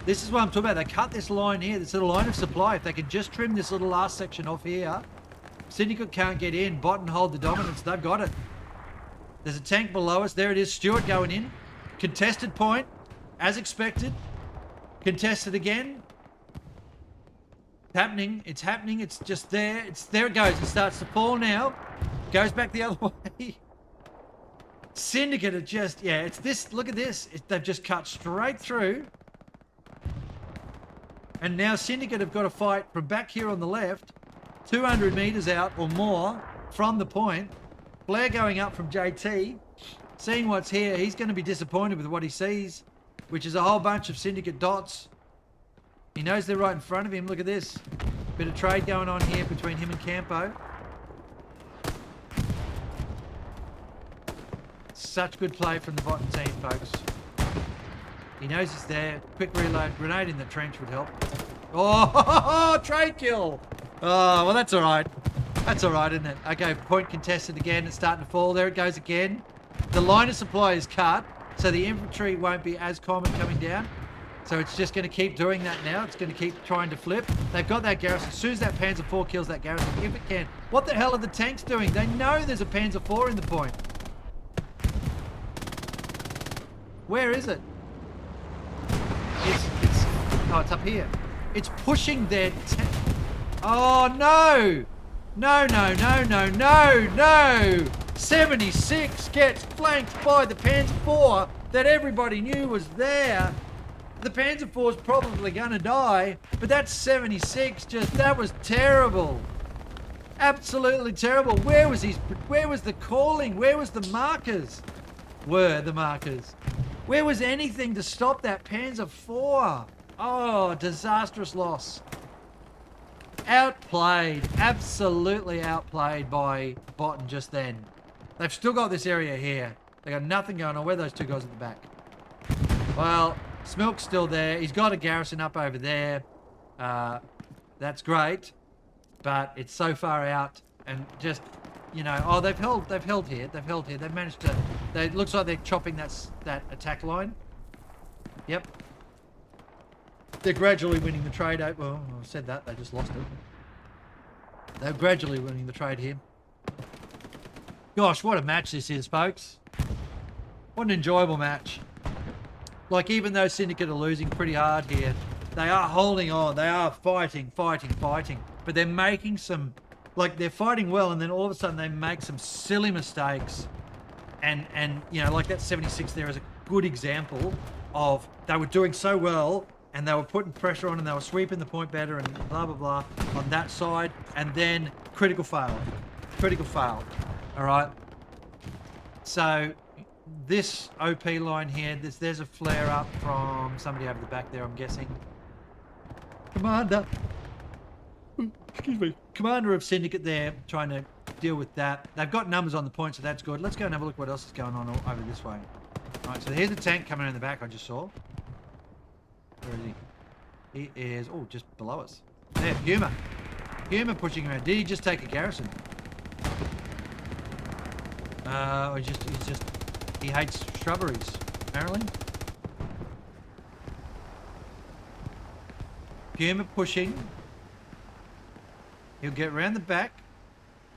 This is what I'm talking about. They cut this line here, this little line of supply. If they can just trim this little last section off here, Syndicate can't get in. BOTN hold the dominance. They've got it. There's a tank below us. There it is. Stewart going in. Contested point, as expected. Contested again. It's happening. It's happening. It's just there. There it goes. It starts to fall now. Goes back the other way. Syndicate are just, yeah, it's this. Look at this. They've just cut straight through. And now Syndicate have got to fight from back here on the left, 200 meters out or more from the point. Blair going up from JT, seeing what's here. He's going to be disappointed with what he sees, which is a whole bunch of Syndicate dots. He knows they're right in front of him. Look at this. Bit of trade going on here between him and Campo. Such good play from the BOTN team, folks. He knows it's there. Quick reload. Grenade in the trench would help. Oh, trade kill. Oh, well, that's all right. That's all right, isn't it? Okay, point contested again. It's starting to fall. There it goes again. The line of supply is cut, so the infantry won't be as common coming down. So it's just going to keep doing that now. It's going to keep trying to flip. They've got that garrison. As soon as that Panzer IV kills that garrison, if it can. What the hell are the tanks doing? They know there's a Panzer IV in the point. Where is it? Oh, it's up here. It's pushing their oh, no! No, no, no, no, no, no! 76 gets flanked by the Panzer IV that everybody knew was there. The Panzer IV is probably gonna die, but that 76 that was terrible. Absolutely terrible. Where was the calling? Where was the markers? Were the markers? Where was anything to stop that Panzer IV? Oh, disastrous loss. Outplayed. Absolutely outplayed by BOTN just then. They've still got this area here. They got nothing going on. Where are those two guys at the back? Well, Smilk's still there. He's got a garrison up over there. That's great. But it's so far out and just, you know, oh, they've held here. They've held here. They've managed to, it looks like they're chopping that attack line. Yep. They're gradually winning the trade. Well, I said that. They just lost it. They're gradually winning the trade here. Gosh, what a match this is, folks. What an enjoyable match. Like, even though Syndicate are losing pretty hard here, they are holding on. They are fighting. But they're making some, like, they're fighting well, and then all of a sudden they make some silly mistakes. And you know, like that 76 there is a good example of they were doing so well, and they were putting pressure on, and they were sweeping the point better, and blah, blah, blah on that side. And then critical fail. All right. So this OP line here, there's a flare up from somebody over the back there, I'm guessing. Commander. Excuse me. Commander of Syndicate there, trying to deal with that. They've got numbers on the point, so that's good. Let's go and have a look what else is going on over this way. All right, so here's a tank coming in the back I just saw. Where is he? He is, oh, just below us. There, Humour. Humour pushing around. Did he just take a garrison? He hates shrubberies, apparently. Humour pushing. He'll get around the back.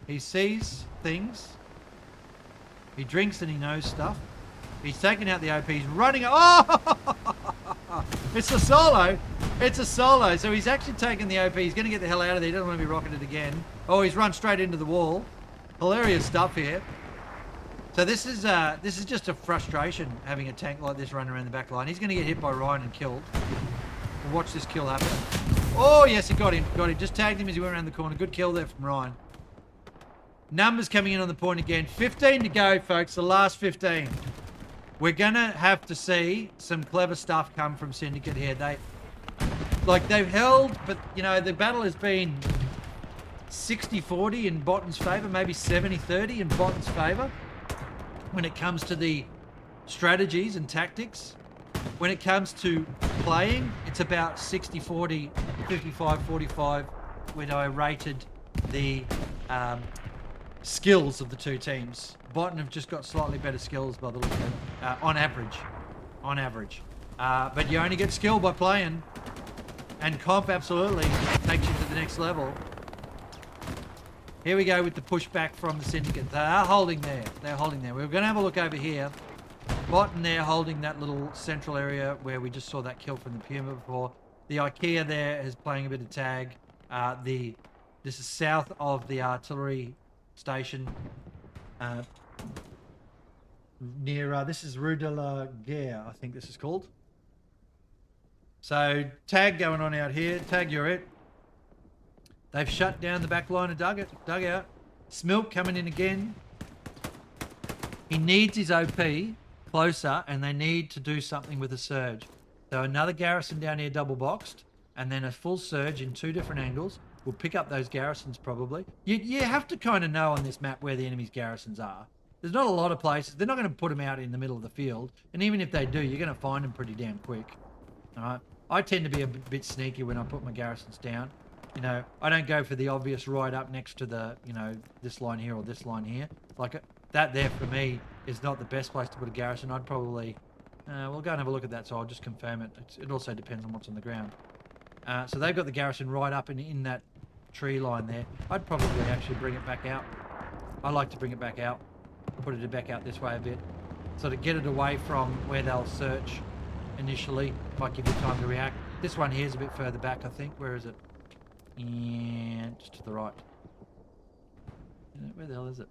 He sees things. He drinks and he knows stuff. He's taking out the OP. He's running. Oh! It's a solo. It's a solo. So he's actually taking the OP. He's going to get the hell out of there. He doesn't want to be rocketed again. Oh, he's run straight into the wall. Hilarious stuff here. So this is just a frustration having a tank like this run around the back line. He's going to get hit by Ryan and killed. We'll watch this kill happen. Oh, yes, he got him. Just tagged him as he went around the corner. Good kill there from Ryan. Numbers coming in on the point again. 15 to go, folks. The last 15. We're going to have to see some clever stuff come from Syndicate here. They've held, but, you know, the battle has been 60-40 in BOTN's favour, maybe 70-30 in BOTN's favour when it comes to the strategies and tactics. when it comes to playing, it's about 60-40, 55-45 when I rated the skills of the two teams. BOTN have just got slightly better skills by the look of it, on average. But you only get skill by playing, and comp absolutely takes you to the next level. Here we go with the pushback from the Syndicate. They are holding there. They're holding there. We're going to have a look over here. BOTN there holding that little central area where we just saw that kill from the Puma before. The IKEA there is playing a bit of tag. This is south of the artillery station. Near, this is Rue de la Guerre, I think this is called. So, tag going on out here. Tag, you're it. They've shut down the back line of dugout. Smilk coming in again. He needs his OP closer, and they need to do something with a surge. So another garrison down here double boxed, and then a full surge in two different angles. We'll pick up those garrisons probably. You have to kind of know on this map where the enemy's garrisons are. There's not a lot of places. They're not going to put them out in the middle of the field. And even if they do, you're going to find them pretty damn quick. All right. I tend to be a bit sneaky when I put my garrisons down. You know, I don't go for the obvious right up next to the, you know, this line here or this line here. Like that there for me is not the best place to put a garrison. I'd probably, we'll go and have a look at that, so I'll just confirm it. It also depends on what's on the ground. So they've got the garrison right up in that tree line there. I'd probably actually bring it back out. I like to bring it back out. Put it back out this way a bit. So to get it away from where they'll search initially. Might give you time to react. This one here is a bit further back, I think. Where is it? And just to the right. Where the hell is it?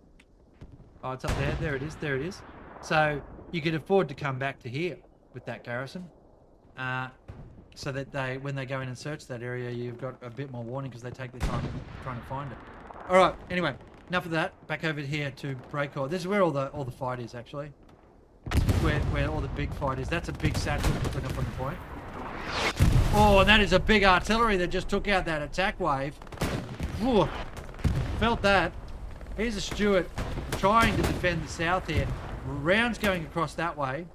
Oh, it's up there. There it is. There it is. So you could afford to come back to here with that garrison. So that when they go in and search that area, you've got a bit more warning because they take their time trying to find it. All right. Anyway, enough of that. Back over here to Breakcore. This is where all the fight is actually. Where all the big fight is. That's a big satchel to put up on the point. Oh, and that is a big artillery that just took out that attack wave. Whew. Felt that. Here's a Stuart trying to defend the south here. Rounds going across that way.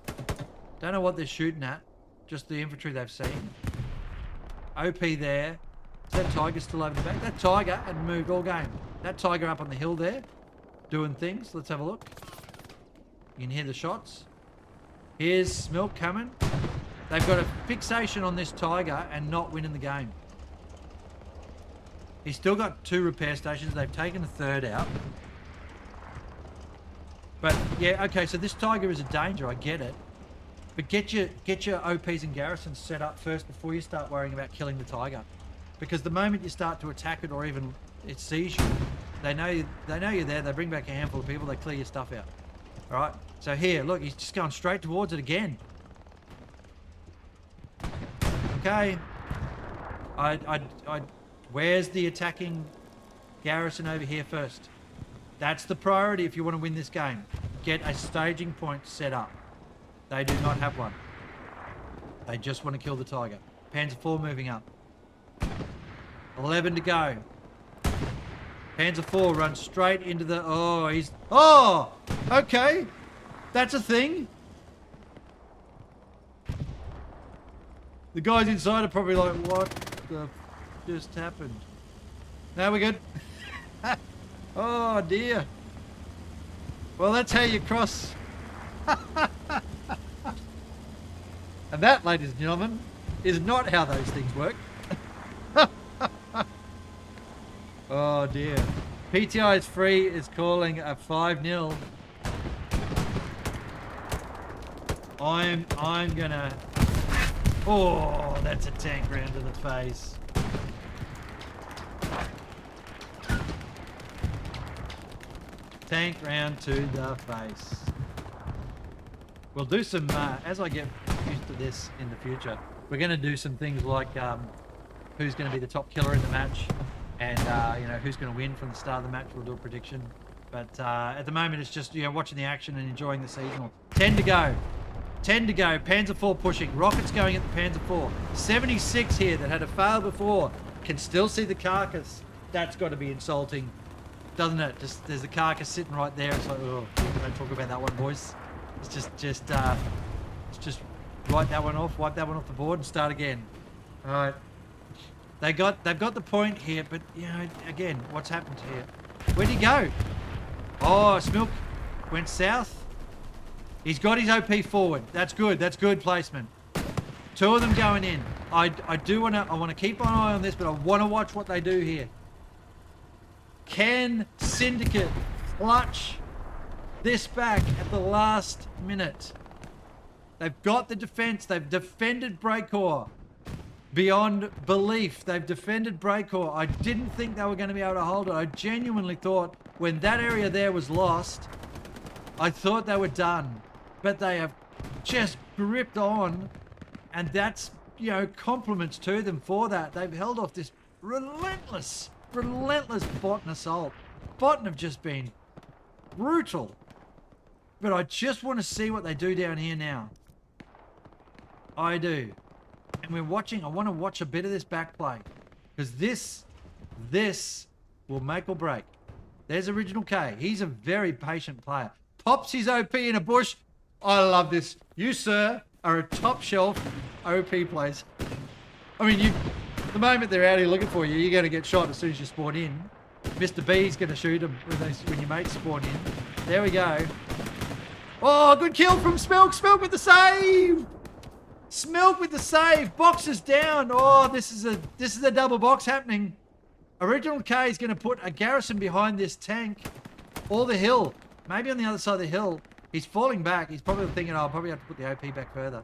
Don't know what they're shooting at. Just the infantry they've seen. OP there. Is that Tiger still over the back? That Tiger had moved all game. That Tiger up on the hill there. Doing things. Let's have a look. You can hear the shots. Here's Smilk coming. They've got a fixation on this Tiger and not winning the game. He's still got 2 repair stations. They've taken a third out. But yeah, okay, so this Tiger is a danger, I get it. But get your OPs and garrisons set up first before you start worrying about killing the Tiger. Because the moment you start to attack it or even it sees you, they know you're there, they bring back a handful of people, they clear your stuff out. Alright, so here, look, he's just going straight towards it again. Okay. Where's the attacking garrison over here first? That's the priority if you want to win this game. Get a staging point set up. They do not have one. They just want to kill the Tiger. Panzer IV moving up. 11 to go. Panzer IV runs straight into the... Oh, he's... Oh! Okay. That's a thing. The guys inside are probably like, what the just happened? Now we're good. Oh dear. Well, that's how you cross. And that, ladies and gentlemen, is not how those things work. Oh dear. PTI is free is calling a 5-0. I'm gonna... Oh, that's a tank round to the face. Tank round to the face. We'll do some, as I get used to this in the future, we're going to do some things like who's going to be the top killer in the match and, you know, who's going to win from the start of the match. We'll do a prediction. But at the moment, it's just, you know, watching the action and enjoying the seasonal. 10 to go. 10 to go. Panzer IV pushing. Rockets going at the Panzer IV. 76 here that had a fail before. Can still see the carcass. That's got to be insulting, doesn't it? Just there's a carcass sitting right there. It's like, oh, don't talk about that one, boys. It's just Wipe that one off the board and start again. All right. They've got the point here, but, you know, again, what's happened here? Where'd he go? Oh, Smilk went south. He's got his OP forward. That's good. That's good placement. Two of them going in. I want to keep an eye on this, but I want to watch what they do here. Can Syndicate clutch this back at the last minute? They've got the defense. They've defended Breakcore beyond belief. They've defended Breakcore. I didn't think they were going to be able to hold it. I genuinely thought when that area there was lost, I thought they were done. But they have just gripped on, and that's, you know, compliments to them for that. They've held off this relentless BOTN assault. BOTN have just been brutal. But I just want to see what they do down here now. I do. And I want to watch a bit of this back play. Because this will make or break. There's Original K. He's a very patient player. Pops his OP in a bush. I love this. You, sir, are a top shelf OP place. I mean, the moment they're out here looking for you, you're going to get shot as soon as you spawn in. Mr. B's going to shoot him when your mates spawn in. There we go. Oh, good kill from Smilk. Smilk with the save. Smilk with the save. Boxes down. Oh, this is a double box happening. Original K is going to put a garrison behind this tank. Or the hill. Maybe on the other side of the hill. He's falling back. He's probably thinking, oh, I'll probably have to put the OP back further.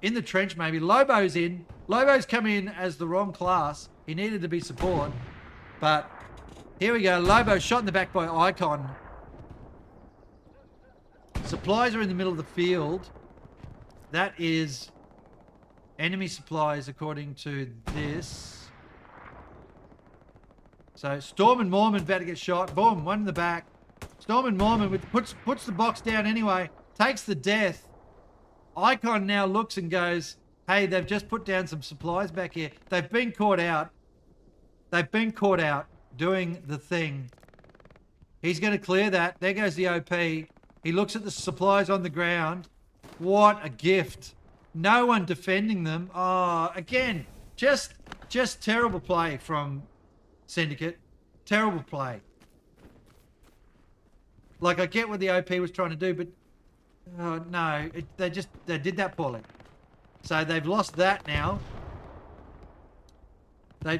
In the trench, maybe. Lobo's in. Lobo's come in as the wrong class. He needed to be support. But here we go. Lobo shot in the back by Icon. Supplies are in the middle of the field. That is enemy supplies according to this. So Storm and Mormon about to get shot. Boom, one in the back. Storm and Mormon puts the box down anyway. Takes the death. Icon now looks and goes, hey, they've just put down some supplies back here. They've been caught out. They've been caught out doing the thing. He's going to clear that. There goes the OP. He looks at the supplies on the ground. What a gift. No one defending them. Oh, again, just terrible play from Syndicate. Terrible play. Like, I get what the OP was trying to do, but no, they did that poorly. So they've lost that now. Oh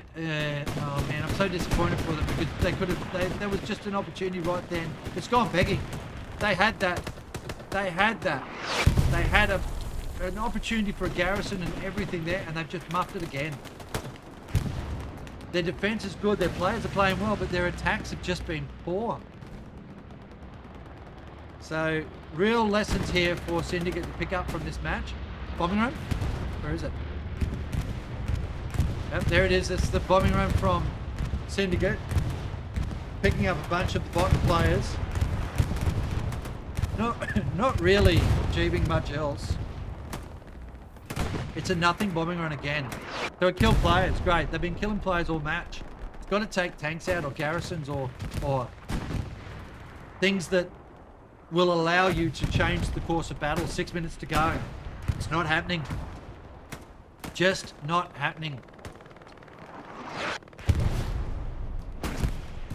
man, I'm so disappointed for them because there was just an opportunity right then. It's gone begging. They had that. They had an opportunity for a garrison and everything there, and they've just muffed it again. Their defense is good, their players are playing well, but their attacks have just been poor. So, real lessons here for Syndicate to pick up from this match. Bombing run? Where is it? Yep, there it is. It's the bombing run from Syndicate. Picking up a bunch of the bottom players. Not really achieving much else. It's a nothing bombing run again. So it killed players. Great. They've been killing players all match. It's got to take tanks out or garrisons or things that will allow you to change the course of battle. 6 minutes to go. It's not happening. Just not happening.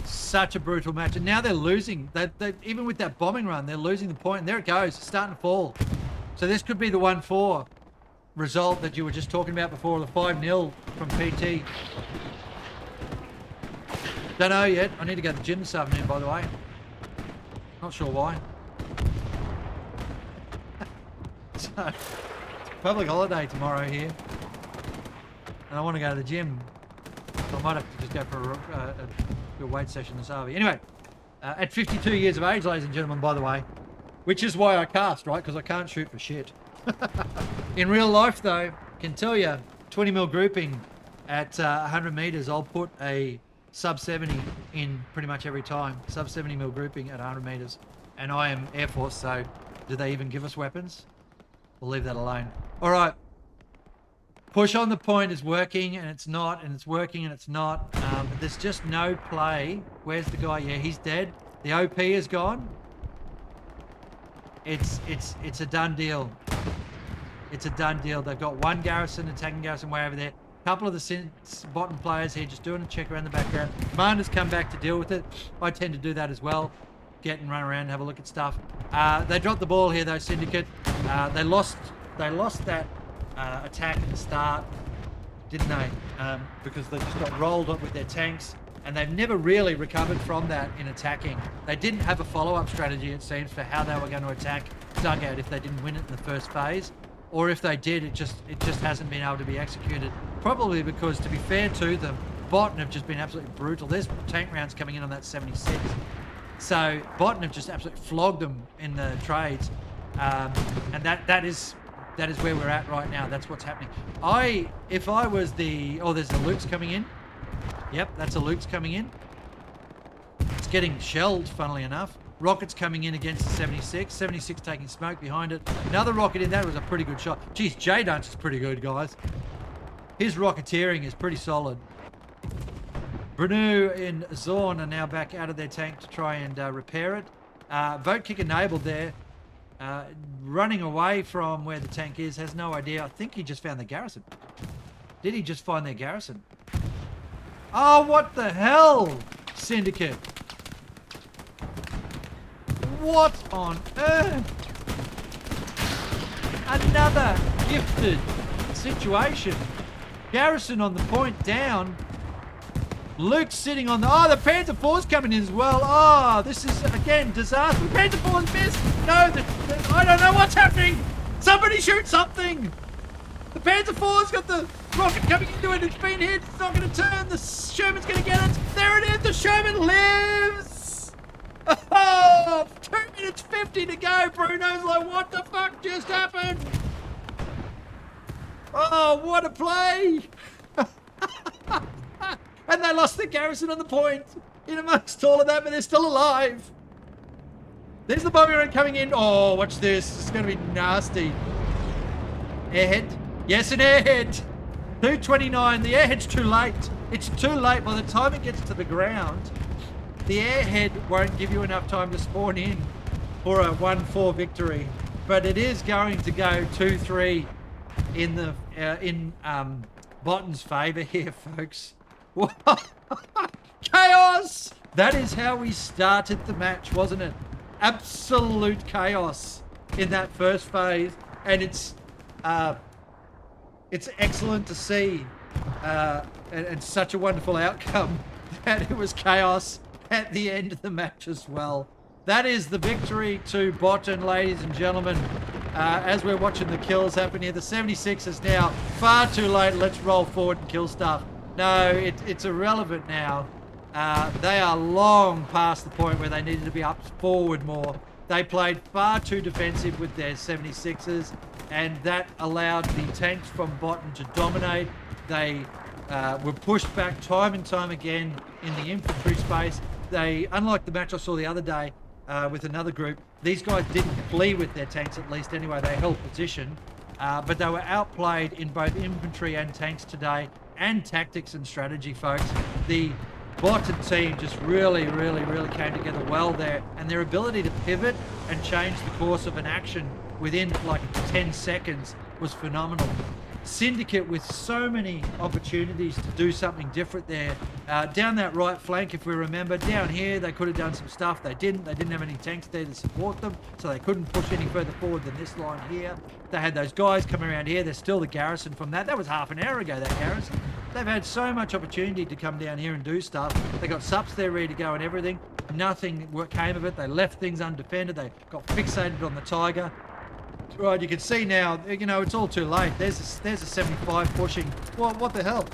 Such a brutal match. And now they're losing. They even with that bombing run, they're losing the point. And there it goes. It's starting to fall. So this could be the 1-4 result that you were just talking about before, the 5-0 from PT. Don't know yet. I need to go to the gym this afternoon, by the way. Not sure why. So, it's public holiday tomorrow here. And I want to go to the gym. So I might have to just go for a weight session this afternoon. Anyway, at 52 years of age, ladies and gentlemen, by the way, which is why I cast, right? Because I can't shoot for shit. In real life, though, can tell you, 20mm grouping at 100 meters, I'll put a sub 70 in pretty much every time. Sub 70mm grouping at 100 meters. And I am Air Force, so do they even give us weapons? We'll leave that alone. All right. Push on the point is working, and it's not, and it's working, and it's not. But there's just no play. Where's the guy? Yeah, he's dead. The OP is gone. It's a done deal. It's a done deal. They've got one garrison, attacking garrison way over there. A couple of the bottom players here just doing a check around the background. Commander's come back to deal with it. I tend to do that as well. Get and run around and have a look at stuff. They dropped the ball here though, Syndicate. They lost that attack at the start, didn't they? Because they just got rolled up with their tanks, and they've never really recovered from that in attacking. They didn't have a follow-up strategy, it seems, for how they were going to attack Dugout if they didn't win it in the first phase, or if they did, it just hasn't been able to be executed. Probably because, to be fair to them, BOTN have just been absolutely brutal. There's tank rounds coming in on that 76. So BOTN have just absolutely flogged them in the trades, and that is where we're at right now. That's what's happening. If I was there's a Luke's coming in. Yep, that's a Luke's coming in. It's getting shelled, funnily enough. Rockets coming in against the 76. 76 taking smoke behind it. Another rocket in. That was a pretty good shot. Geez, J-Dunce is pretty good, guys. His rocketeering is pretty solid. Brunu and Zorn are now back out of their tank to try and repair it. Vote kick enabled there. Running away from where the tank is, has no idea. I think he just found the garrison. Did he just find their garrison? Oh, what the hell, Syndicate? What on earth? Another gifted situation. Garrison on the point down. Luke sitting on the... Oh, the Panther 4's coming in as well. Oh, this is, again, disaster. The Panther 4's missed. No, I don't know what's happening. Somebody shoot something. The Panther 4's got the rocket coming into it. It's been hit. It's not going to turn. The Sherman's going to get it. There it is. The Sherman lives. Oh, 2 minutes 50 to go. Bruno's like, what the fuck just happened? Oh, what a play. And they lost the garrison on the point in amongst all of that, but they're still alive. There's the bombing run coming in. Oh, watch this. It's going to be nasty. Airhead. Yes, an airhead. 229. The airhead's too late. It's too late. By the time it gets to the ground, the airhead won't give you enough time to spawn in for a 1-4 victory. But it is going to go 2-3 in the BOTN's favour here, folks. Chaos! That is how we started the match, wasn't it? Absolute chaos in that first phase, and it's excellent to see, and such a wonderful outcome that it was chaos at the end of the match as well. That is the victory to BOTN, ladies and gentlemen. As we're watching the kills happen here, the 76 is now far too late. Let's roll forward and kill stuff. No, it's irrelevant now. They are long past the point where they needed to be up forward more. They played far too defensive with their 76ers, and that allowed the tanks from BOTN to dominate. They were pushed back time and time again in the infantry space. They, unlike the match I saw the other day with another group, these guys didn't flee with their tanks, at least anyway. They held position, but they were outplayed in both infantry and tanks today, and tactics and strategy, folks. The BOTN team just really came together well there, and their ability to pivot and change the course of an action within like 10 seconds was phenomenal. Syndicate with so many opportunities to do something different there. Down that right flank, if we remember, down here they could have done some stuff. They didn't have any tanks there to support them, so they couldn't push any further forward than this line here. They had those guys coming around here. There's still the garrison from that. That was half an hour ago, that garrison. They've had so much opportunity to come down here and do stuff. They got subs there ready to go and everything. Nothing came of it. They left things undefended. They got fixated on the Tiger. Right, you can see now, you know, it's all too late. There's a 75 pushing. What the hell?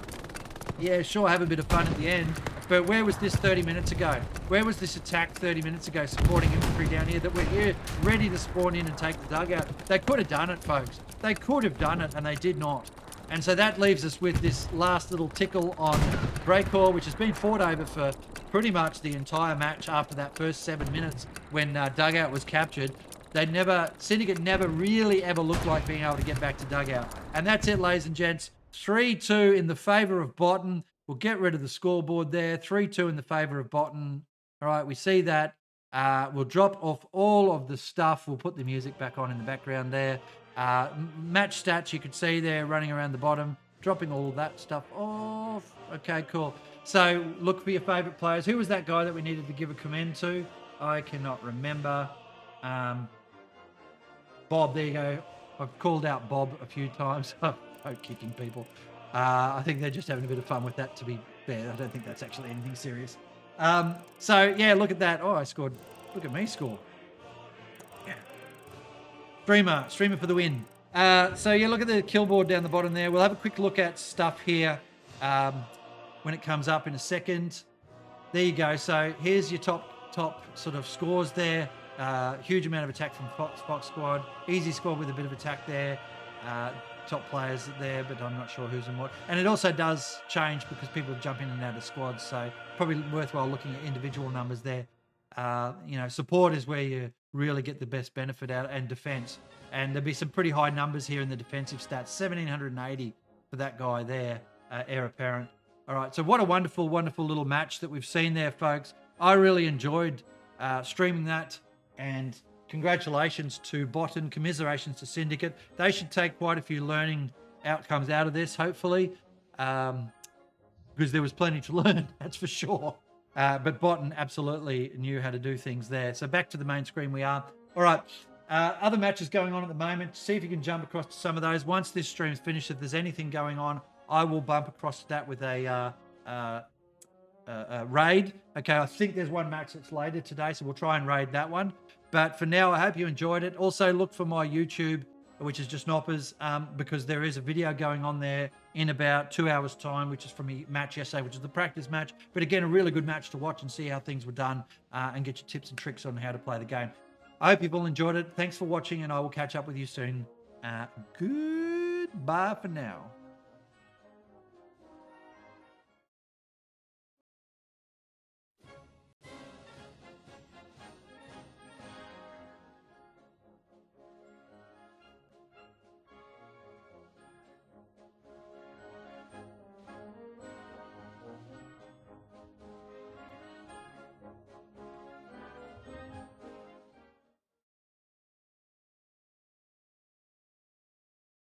Yeah, sure, have a bit of fun at the end. But where was this 30 minutes ago? Where was this attack 30 minutes ago supporting infantry down here that we're here ready to spawn in and take the dugout? They could have done it, folks. They could have done it, and they did not. And so that leaves us with this last little tickle on Breakcore, which has been fought over for pretty much the entire match after that first 7 minutes when dugout was captured. Syndicate never really ever looked like being able to get back to dugout. And that's it, ladies and gents. 3-2 in the favour of BOTN. We'll get rid of the scoreboard there. 3-2 in the favour of BOTN. All right, we see that. We'll drop off all of the stuff. We'll put the music back on in the background there. Match stats, you can see there running around the bottom, dropping all of that stuff off. Okay, cool. So look for your favorite players. Who was that guy that we needed to give a commend to? I cannot remember. Bob, there you go. I've called out Bob a few times. I'm kicking people. I think they're just having a bit of fun with that, to be fair. I don't think that's actually anything serious. So, yeah, look at that. Oh, I scored. Look at me score. Yeah. Streamer for the win. So, yeah, look at the kill board down the bottom there. We'll have a quick look at stuff here when it comes up in a second. There you go. So, here's your top sort of scores there. Huge amount of attack from Fox Squad. Easy squad with a bit of attack there. Top players there, but I'm not sure who's and what. And it also does change because people jump in and out of squads, so probably worthwhile looking at individual numbers there. Support is where you really get the best benefit out, and defense. And there'll be some pretty high numbers here in the defensive stats. 1,780 for that guy there, heir apparent. All right, so what a wonderful, wonderful little match that we've seen there, folks. I really enjoyed streaming that, and congratulations to BOTN, commiserations to Syndicate. They should take quite a few learning outcomes out of this, hopefully, because there was plenty to learn, that's for sure. But BOTN absolutely knew how to do things there. So back to the main screen we are. All right, other matches going on at the moment. See if you can jump across to some of those. Once this stream's finished, if there's anything going on, I will bump across to that with a raid. Okay, I think there's one match that's later today, so we'll try and raid that one. But for now, I hope you enjoyed it. Also, look for my YouTube, which is just Noppers, because there is a video going on there in about 2 hours' time, which is from a match yesterday, which is the practice match. But again, a really good match to watch and see how things were done and get your tips and tricks on how to play the game. I hope you've all enjoyed it. Thanks for watching, and I will catch up with you soon. Goodbye for now.